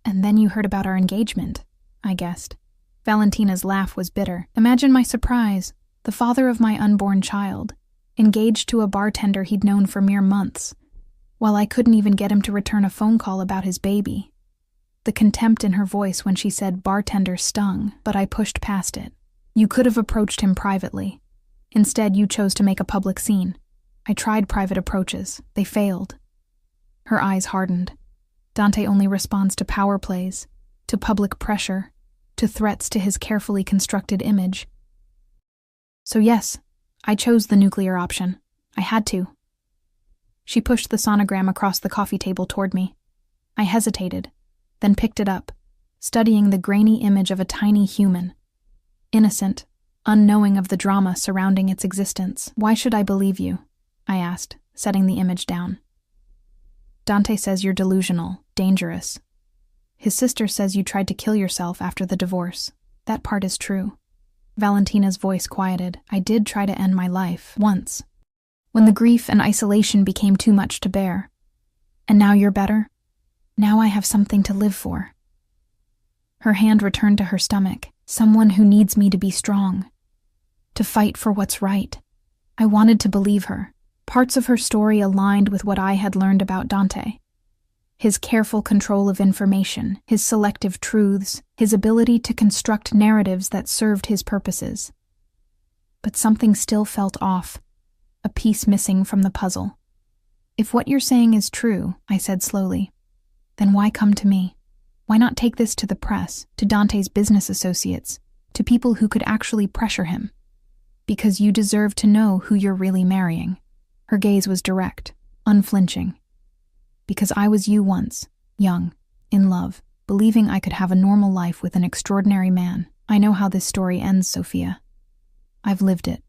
And then you heard about our engagement, I guessed. Valentina's laugh was bitter. Imagine my surprise. The father of my unborn child, engaged to a bartender he'd known for mere months, while I couldn't even get him to return a phone call about his baby. The contempt in her voice when she said bartender stung, but I pushed past it. You could have approached him privately. Instead, you chose to make a public scene. I tried private approaches. They failed. Her eyes hardened. Dante only responds to power plays, to public pressure, to threats to his carefully constructed image. So yes, I chose the nuclear option. I had to. She pushed the sonogram across the coffee table toward me. I hesitated, then picked it up, studying the grainy image of a tiny human. Innocent, unknowing of the drama surrounding its existence. Why should I believe you? I asked, setting the image down. Dante says you're delusional, dangerous. His sister says you tried to kill yourself after the divorce. That part is true. Valentina's voice quieted. I did try to end my life, once. When the grief and isolation became too much to bear. And now you're better? Now I have something to live for. Her hand returned to her stomach. Someone who needs me to be strong. To fight for what's right. I wanted to believe her. Parts of her story aligned with what I had learned about Dante. His careful control of information, his selective truths, his ability to construct narratives that served his purposes. But something still felt off, a piece missing from the puzzle. If what you're saying is true, I said slowly, then why come to me? Why not take this to the press, to Dante's business associates, to people who could actually pressure him? Because you deserve to know who you're really marrying. Her gaze was direct, unflinching. Because I was you once, young, in love, believing I could have a normal life with an extraordinary man. I know how this story ends, Sophia. I've lived it.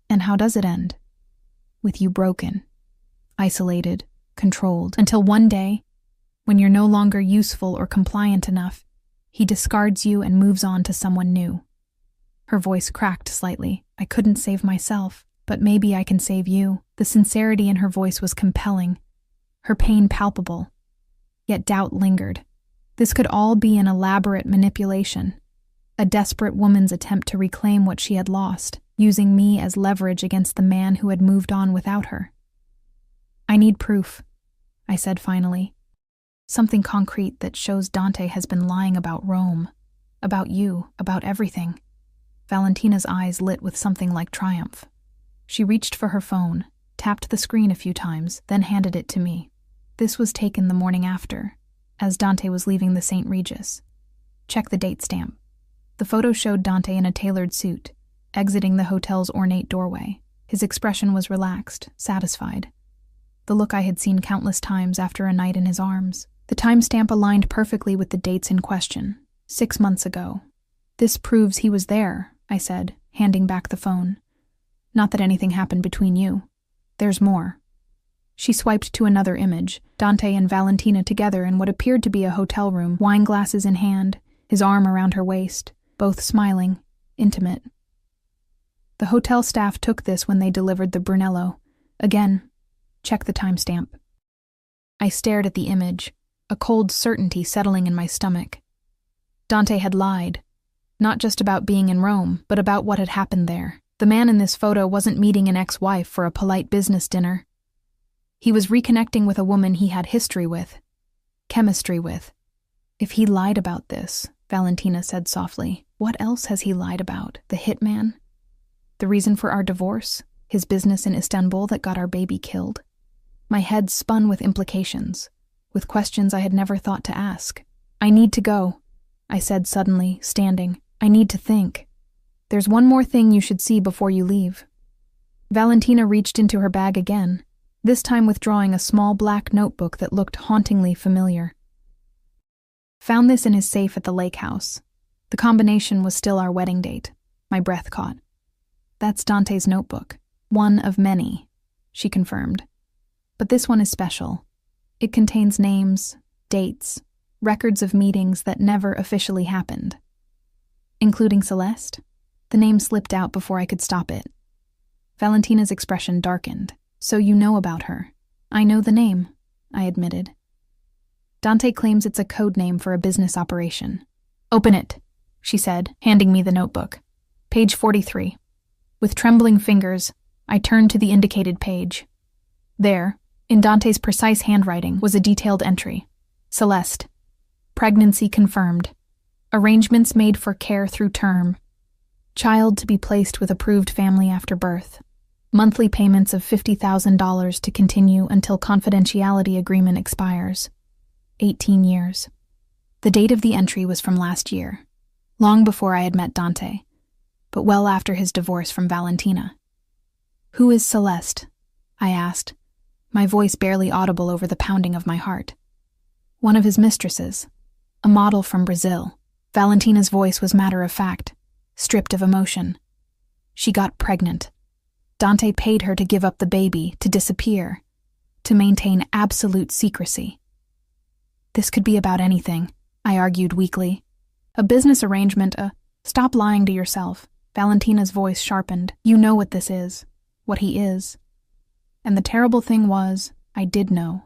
And how does it end? With you broken, isolated, controlled, until one day, when you're no longer useful or compliant enough, he discards you and moves on to someone new. Her voice cracked slightly. I couldn't save myself, but maybe I can save you. The sincerity in her voice was compelling, her pain palpable, yet doubt lingered. This could all be an elaborate manipulation, a desperate woman's attempt to reclaim what she had lost, using me as leverage against the man who had moved on without her. I need proof, I said finally. Something concrete that shows Dante has been lying about Rome, about you, about everything. Valentina's eyes lit with something like triumph. She reached for her phone, tapped the screen a few times, then handed it to me. This was taken the morning after, as Dante was leaving the St. Regis. Check the date stamp. The photo showed Dante in a tailored suit, exiting the hotel's ornate doorway. His expression was relaxed, satisfied. The look I had seen countless times after a night in his arms. The timestamp aligned perfectly with the dates in question, 6 months ago. This proves he was there, I said, handing back the phone. Not that anything happened between you. There's more. She swiped to another image, Dante and Valentina together in what appeared to be a hotel room, wine glasses in hand, his arm around her waist, both smiling, intimate. The hotel staff took this when they delivered the Brunello. Again, check the timestamp. I stared at the image, a cold certainty settling in my stomach. Dante had lied, not just about being in Rome, but about what had happened there. The man in this photo wasn't meeting an ex-wife for a polite business dinner. He was reconnecting with a woman he had history with, chemistry with. If he lied about this, Valentina said softly, what else has he lied about? The hitman? The reason for our divorce? His business in Istanbul that got our baby killed? My head spun with implications, with questions I had never thought to ask. I need to go, I said suddenly, standing. I need to think. There's one more thing you should see before you leave. Valentina reached into her bag again, this time withdrawing a small black notebook that looked hauntingly familiar. Found this in his safe at the lake house. The combination was still our wedding date. My breath caught. That's Dante's notebook. One of many, she confirmed. But this one is special. It contains names, dates, records of meetings that never officially happened. Including Celeste? The name slipped out before I could stop it. Valentina's expression darkened. So you know about her. I know the name, I admitted. Dante claims it's a code name for a business operation. Open it, she said, handing me the notebook. Page 43. With trembling fingers, I turned to the indicated page. There, in Dante's precise handwriting, was a detailed entry. Celeste. Pregnancy confirmed. Arrangements made for care through term. Child to be placed with approved family after birth. Monthly payments of $50,000 to continue until confidentiality agreement expires. 18 years. The date of the entry was from last year, long before I had met Dante, but well after his divorce from Valentina. Who is Celeste? I asked, my voice barely audible over the pounding of my heart. One of his mistresses, a model from Brazil. Valentina's voice was matter-of-fact, stripped of emotion. She got pregnant. Dante paid her to give up the baby, to disappear, to maintain absolute secrecy. This could be about anything, I argued weakly. A business arrangement, stop lying to yourself. Valentina's voice sharpened. You know what this is, what he is. And the terrible thing was, I did know.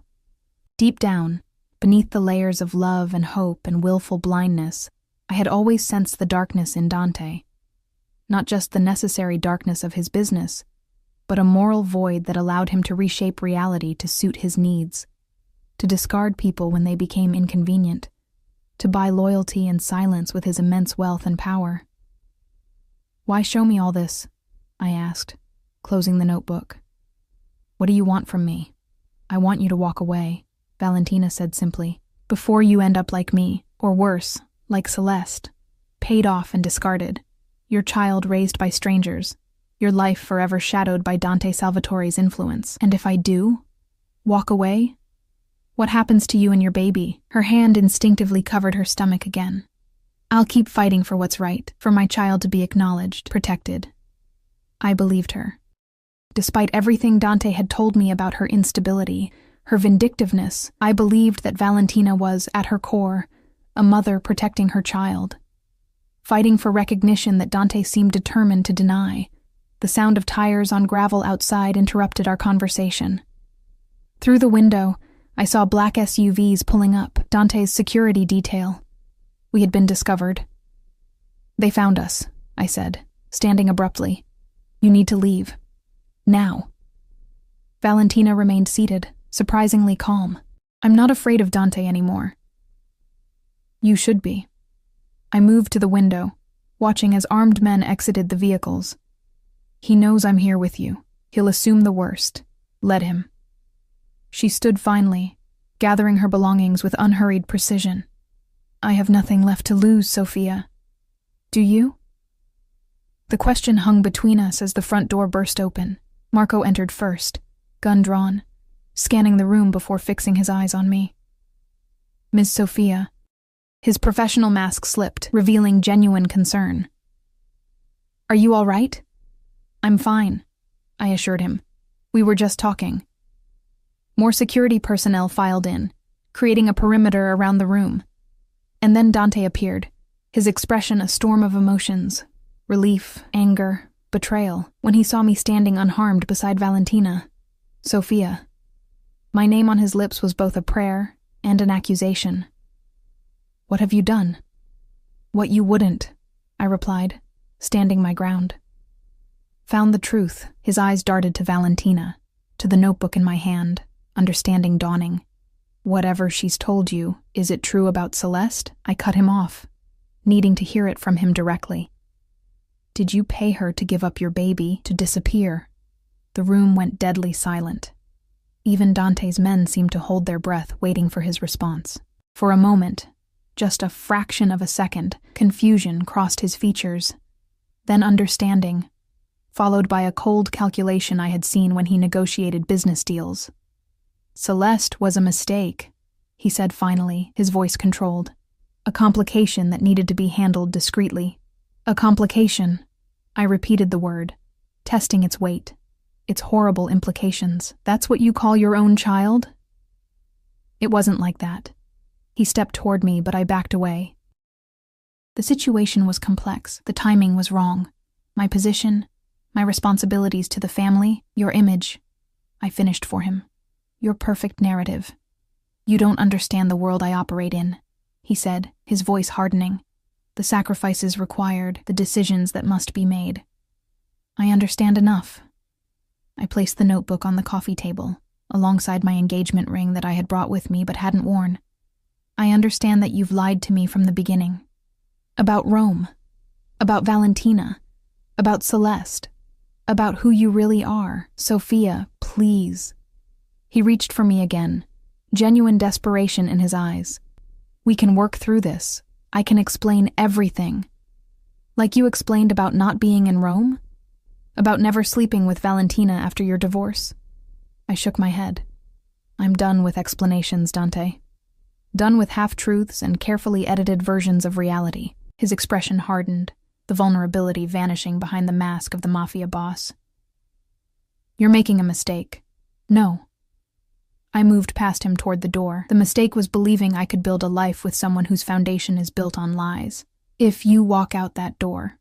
Deep down, beneath the layers of love and hope and willful blindness, I had always sensed the darkness in Dante. Not just the necessary darkness of his business, but a moral void that allowed him to reshape reality to suit his needs, to discard people when they became inconvenient, to buy loyalty and silence with his immense wealth and power. Why show me all this? I asked, closing the notebook. What do you want from me? I want you to walk away, Valentina said simply, before you end up like me, or worse, like Celeste, paid off and discarded, your child raised by strangers, your life forever shadowed by Dante Salvatore's influence. And if I do, walk away, what happens to you and your baby? Her hand instinctively covered her stomach again. I'll keep fighting for what's right, for my child to be acknowledged, protected. I believed her. Despite everything Dante had told me about her instability, her vindictiveness, I believed that Valentina was, at her core, a mother protecting her child. Fighting for recognition that Dante seemed determined to deny. The sound of tires on gravel outside interrupted our conversation. Through the window, I saw black SUVs pulling up, Dante's security detail. We had been discovered. They found us, I said, standing abruptly. You need to leave. Now. Valentina remained seated, surprisingly calm. I'm not afraid of Dante anymore. You should be. I moved to the window, watching as armed men exited the vehicles. He knows I'm here with you. He'll assume the worst. Let him. She stood finely, gathering her belongings with unhurried precision. I have nothing left to lose, Sophia. Do you? The question hung between us as the front door burst open. Marco entered first, gun drawn, scanning the room before fixing his eyes on me. Ms. Sophia. His professional mask slipped, revealing genuine concern. Are you all right? I'm fine, I assured him. We were just talking. More security personnel filed in, creating a perimeter around the room. And then Dante appeared, his expression a storm of emotions, relief, anger, betrayal, when he saw me standing unharmed beside Valentina, Sophia. My name on his lips was both a prayer and an accusation. What have you done? What you wouldn't, I replied, standing my ground. Found the truth, his eyes darted to Valentina, to the notebook in my hand, understanding dawning. Whatever she's told you, is it true about Celeste? I cut him off, needing to hear it from him directly. Did you pay her to give up your baby, to disappear? The room went deadly silent. Even Dante's men seemed to hold their breath, waiting for his response. For a moment, just a fraction of a second, confusion crossed his features. Then understanding, followed by a cold calculation I had seen when he negotiated business deals. Celeste was a mistake, he said finally, his voice controlled. A complication that needed to be handled discreetly. A complication. I repeated the word, testing its weight, its horrible implications. That's what you call your own child? It wasn't like that. He stepped toward me, but I backed away. The situation was complex. The timing was wrong. My position, my responsibilities to the family, your image. I finished for him. Your perfect narrative. You don't understand the world I operate in, he said, his voice hardening. The sacrifices required, the decisions that must be made. I understand enough. I placed the notebook on the coffee table, alongside my engagement ring that I had brought with me but hadn't worn. I understand that you've lied to me from the beginning. About Rome. About Valentina. About Celeste. About who you really are. Sophia, please. He reached for me again, genuine desperation in his eyes. We can work through this. I can explain everything. Like you explained about not being in Rome? About never sleeping with Valentina after your divorce? I shook my head. I'm done with explanations, Dante. Done with half-truths and carefully edited versions of reality. His expression hardened, the vulnerability vanishing behind the mask of the Mafia boss. You're making a mistake. No. I moved past him toward the door. The mistake was believing I could build a life with someone whose foundation is built on lies. "If you walk out that door,"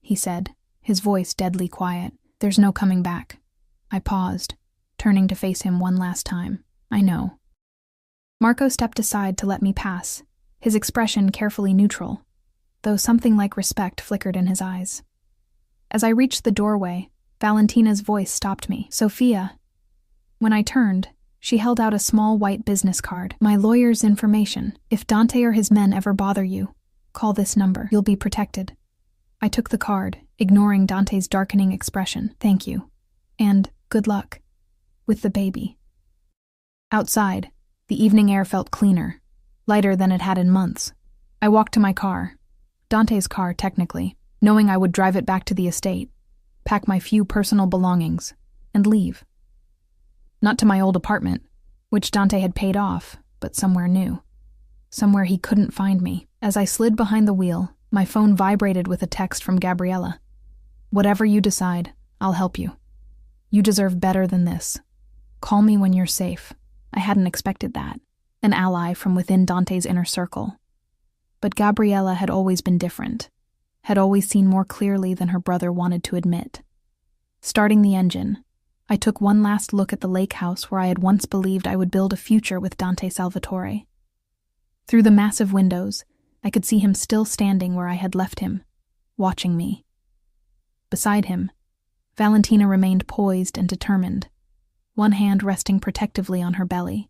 he said, his voice deadly quiet, "there's no coming back." I paused, turning to face him one last time. "I know." Marco stepped aside to let me pass, his expression carefully neutral, though something like respect flickered in his eyes. As I reached the doorway, Valentina's voice stopped me. "Sophia." When I turned, she held out a small white business card. "My lawyer's information. If Dante or his men ever bother you, call this number. You'll be protected." I took the card, ignoring Dante's darkening expression. "Thank you. And good luck. With the baby." Outside, the evening air felt cleaner, lighter than it had in months. I walked to my car. Dante's car, technically, knowing I would drive it back to the estate, pack my few personal belongings, and leave. Not to my old apartment, which Dante had paid off, but somewhere new. Somewhere he couldn't find me. As I slid behind the wheel, my phone vibrated with a text from Gabriella. "Whatever you decide, I'll help you. You deserve better than this. Call me when you're safe." I hadn't expected that. An ally from within Dante's inner circle. But Gabriella had always been different, had always seen more clearly than her brother wanted to admit. Starting the engine, I took one last look at the lake house where I had once believed I would build a future with Dante Salvatore. Through the massive windows, I could see him still standing where I had left him, watching me. Beside him, Valentina remained poised and determined, one hand resting protectively on her belly.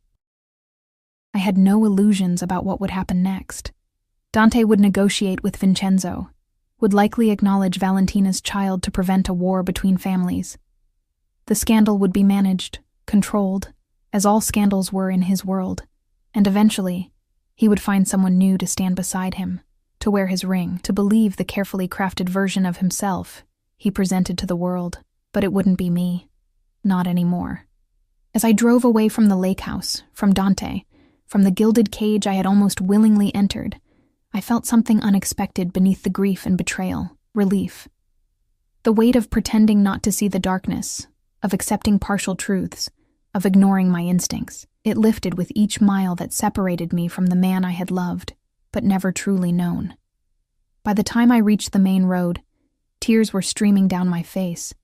I had no illusions about what would happen next. Dante would negotiate with Vincenzo, would likely acknowledge Valentina's child to prevent a war between families. The scandal would be managed, controlled, as all scandals were in his world, and eventually, he would find someone new to stand beside him, to wear his ring, to believe the carefully crafted version of himself he presented to the world. But it wouldn't be me. Not anymore. As I drove away from the lake house, from Dante, from the gilded cage I had almost willingly entered, I felt something unexpected beneath the grief and betrayal, relief. The weight of pretending not to see the darkness, of accepting partial truths, of ignoring my instincts. It lifted with each mile that separated me from the man I had loved, but never truly known. By the time I reached the main road, tears were streaming down my face,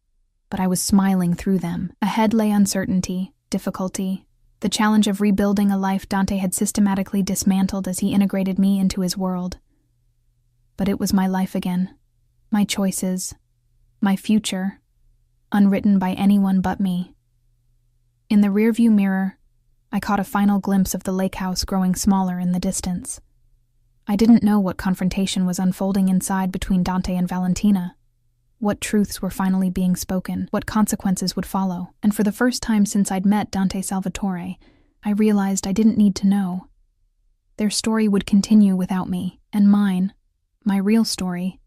but I was smiling through them. Ahead lay uncertainty, difficulty, the challenge of rebuilding a life Dante had systematically dismantled as he integrated me into his world. But it was my life again, my choices, my future, unwritten by anyone but me. In the rearview mirror, I caught a final glimpse of the lake house growing smaller in the distance. I didn't know what confrontation was unfolding inside between Dante and Valentina, what truths were finally being spoken, what consequences would follow, and for the first time since I'd met Dante Salvatore, I realized I didn't need to know. Their story would continue without me, and mine, my real story,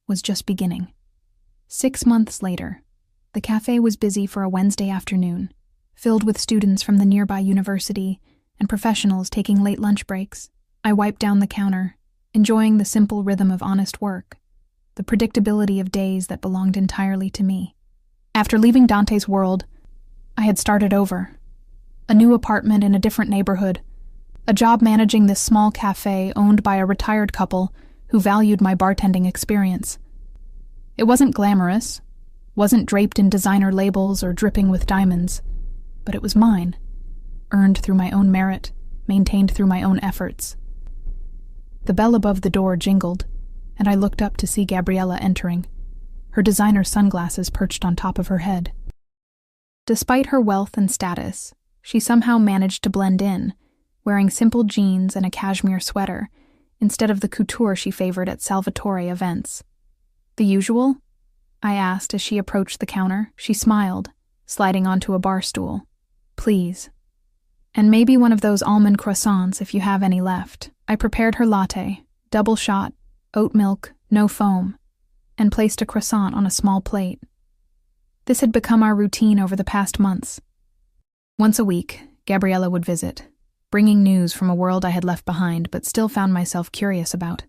was just beginning. 6 months later, the cafe was busy for a Wednesday afternoon, filled with students from the nearby university and professionals taking late lunch breaks. I wiped down the counter, enjoying the simple rhythm of honest work, the predictability of days that belonged entirely to me. After leaving Dante's world, I had started over. A new apartment in a different neighborhood, a job managing this small cafe owned by a retired couple who valued my bartending experience. It wasn't glamorous, wasn't draped in designer labels or dripping with diamonds, but it was mine, earned through my own merit, maintained through my own efforts. The bell above the door jingled, and I looked up to see Gabriella entering, her designer sunglasses perched on top of her head. Despite her wealth and status, she somehow managed to blend in, wearing simple jeans and a cashmere sweater, instead of the couture she favored at Salvatore events. "The usual?" I asked as she approached the counter. She smiled, sliding onto a bar stool. "Please. And maybe one of those almond croissants if you have any left." I prepared her latte, double shot, oat milk, no foam, and placed a croissant on a small plate. This had become our routine over the past months. Once a week, Gabriella would visit, bringing news from a world I had left behind but still found myself curious about.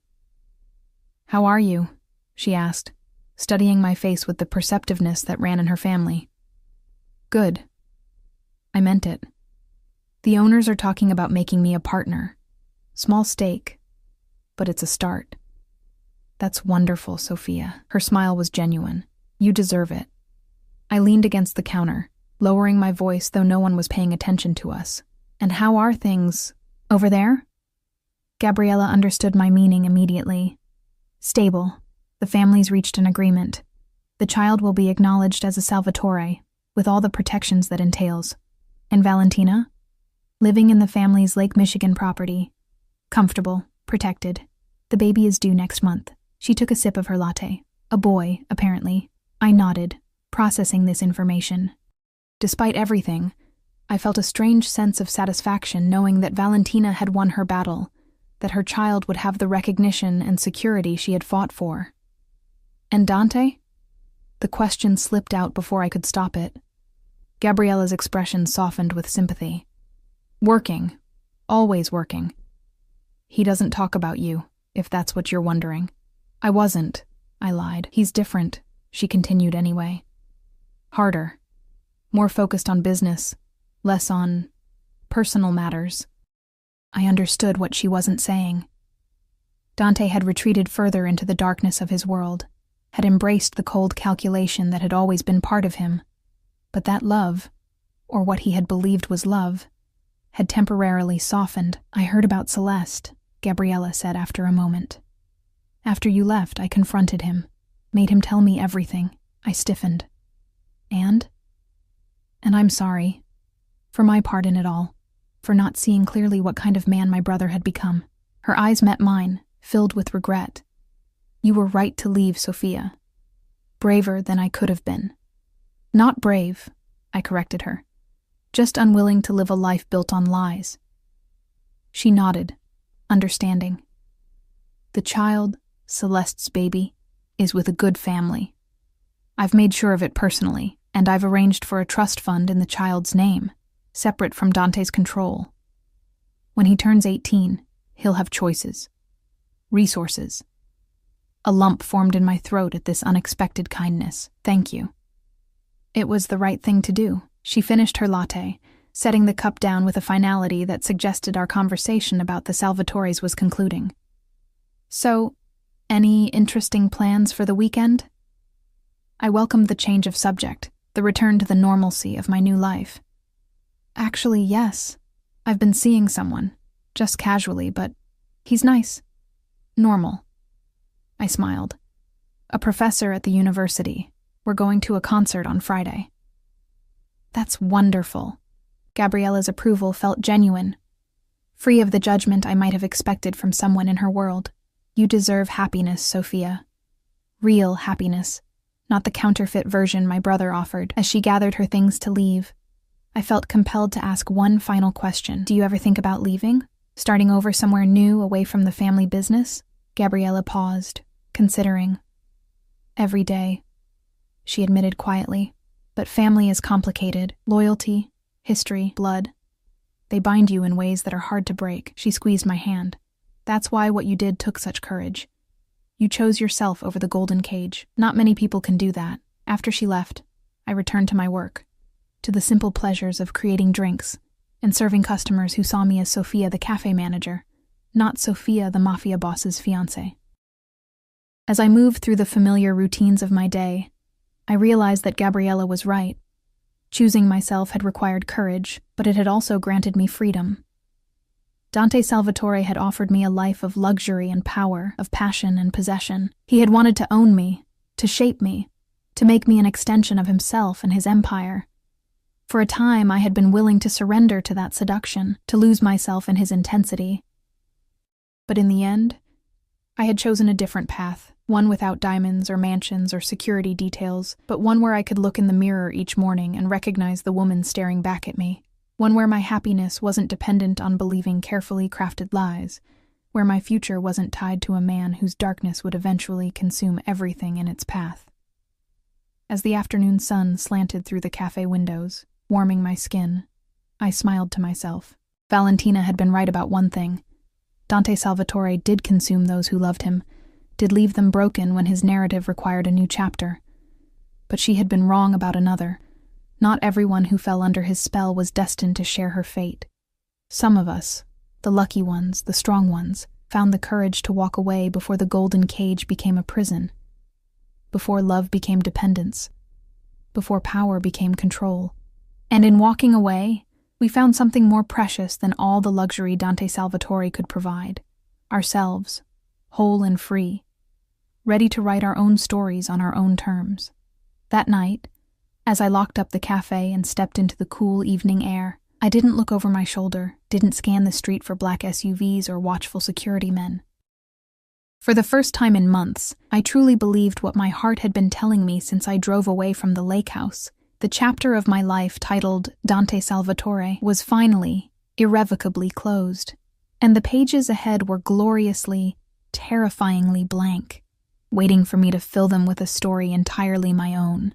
"How are you?" she asked, studying my face with the perceptiveness that ran in her family. "Good." I meant it. The owners are talking about making me a partner. Small stake, but it's a start. That's wonderful, Sophia. Her smile was genuine. You deserve it. I leaned against the counter, lowering my voice though no one was paying attention to us. And how are things over there? Gabriella understood my meaning immediately. Stable. The family's reached an agreement. The child will be acknowledged as a Salvatore, with all the protections that entails. And Valentina? Living in the family's Lake Michigan property. Comfortable, protected. The baby is due next month. She took a sip of her latte. A boy, apparently. I nodded, processing this information. Despite everything, I felt a strange sense of satisfaction knowing that Valentina had won her battle, that her child would have the recognition and security she had fought for. And Dante? The question slipped out before I could stop it. Gabriella's expression softened with sympathy. Working. Always working. He doesn't talk about you, if that's what you're wondering. I wasn't, I lied. He's different, she continued anyway. Harder. More focused on business, less on personal matters. I understood what she wasn't saying. Dante had retreated further into the darkness of his world, had embraced the cold calculation that had always been part of him. But that love, or what he had believed was love, had temporarily softened. I heard about Celeste, Gabriella said after a moment. After you left, I confronted him, made him tell me everything. I stiffened. And I'm sorry, for my part in it all, for not seeing clearly what kind of man my brother had become. Her eyes met mine, filled with regret. You were right to leave, Sophia. Braver than I could have been. Not brave, I corrected her. Just unwilling to live a life built on lies. She nodded, understanding. The child, Celeste's baby, is with a good family. I've made sure of it personally, and I've arranged for a trust fund in the child's name, separate from Dante's control. When he turns 18, he'll have choices. Resources. A lump formed in my throat at this unexpected kindness. Thank you. It was the right thing to do. She finished her latte, setting the cup down with a finality that suggested our conversation about the Salvatores was concluding. So, any interesting plans for the weekend? I welcomed the change of subject, the return to the normalcy of my new life. Actually, yes. I've been seeing someone, just casually, but he's nice. Normal. I smiled. A professor at the university. We're going to a concert on Friday. That's wonderful. Gabriella's approval felt genuine, free of the judgment I might have expected from someone in her world. You deserve happiness, Sophia. Real happiness, not the counterfeit version my brother offered. As she gathered her things to leave, I felt compelled to ask one final question. Do you ever think about leaving? Starting over somewhere new, away from the family business? Gabriella paused, considering. Every day, she admitted quietly. But family is complicated. Loyalty, history, blood. They bind you in ways that are hard to break. She squeezed my hand. That's why what you did took such courage. You chose yourself over the golden cage. Not many people can do that. After she left, I returned to my work, to the simple pleasures of creating drinks and serving customers who saw me as Sophia the cafe manager, not Sophia the Mafia boss's fiancée. As I moved through the familiar routines of my day, I realized that Gabriella was right. Choosing myself had required courage, but it had also granted me freedom. Dante Salvatore had offered me a life of luxury and power, of passion and possession. He had wanted to own me, to shape me, to make me an extension of himself and his empire. For a time, I had been willing to surrender to that seduction, to lose myself in his intensity. But in the end, I had chosen a different path, one without diamonds or mansions or security details, but one where I could look in the mirror each morning and recognize the woman staring back at me. One where my happiness wasn't dependent on believing carefully crafted lies, where my future wasn't tied to a man whose darkness would eventually consume everything in its path. As the afternoon sun slanted through the cafe windows, warming my skin, I smiled to myself. Valentina had been right about one thing. Dante Salvatore did consume those who loved him, did leave them broken when his narrative required a new chapter. But she had been wrong about another. Not everyone who fell under his spell was destined to share her fate. Some of us, the lucky ones, the strong ones, found the courage to walk away before the golden cage became a prison, before love became dependence, before power became control. And in walking away, we found something more precious than all the luxury Dante Salvatore could provide: ourselves, whole and free, ready to write our own stories on our own terms. That night, as I locked up the cafe and stepped into the cool evening air, I didn't look over my shoulder, didn't scan the street for black SUVs or watchful security men. For the first time in months, I truly believed what my heart had been telling me since I drove away from the lake house. The chapter of my life titled Dante Salvatore was finally, irrevocably closed, and the pages ahead were gloriously, terrifyingly blank, waiting for me to fill them with a story entirely my own.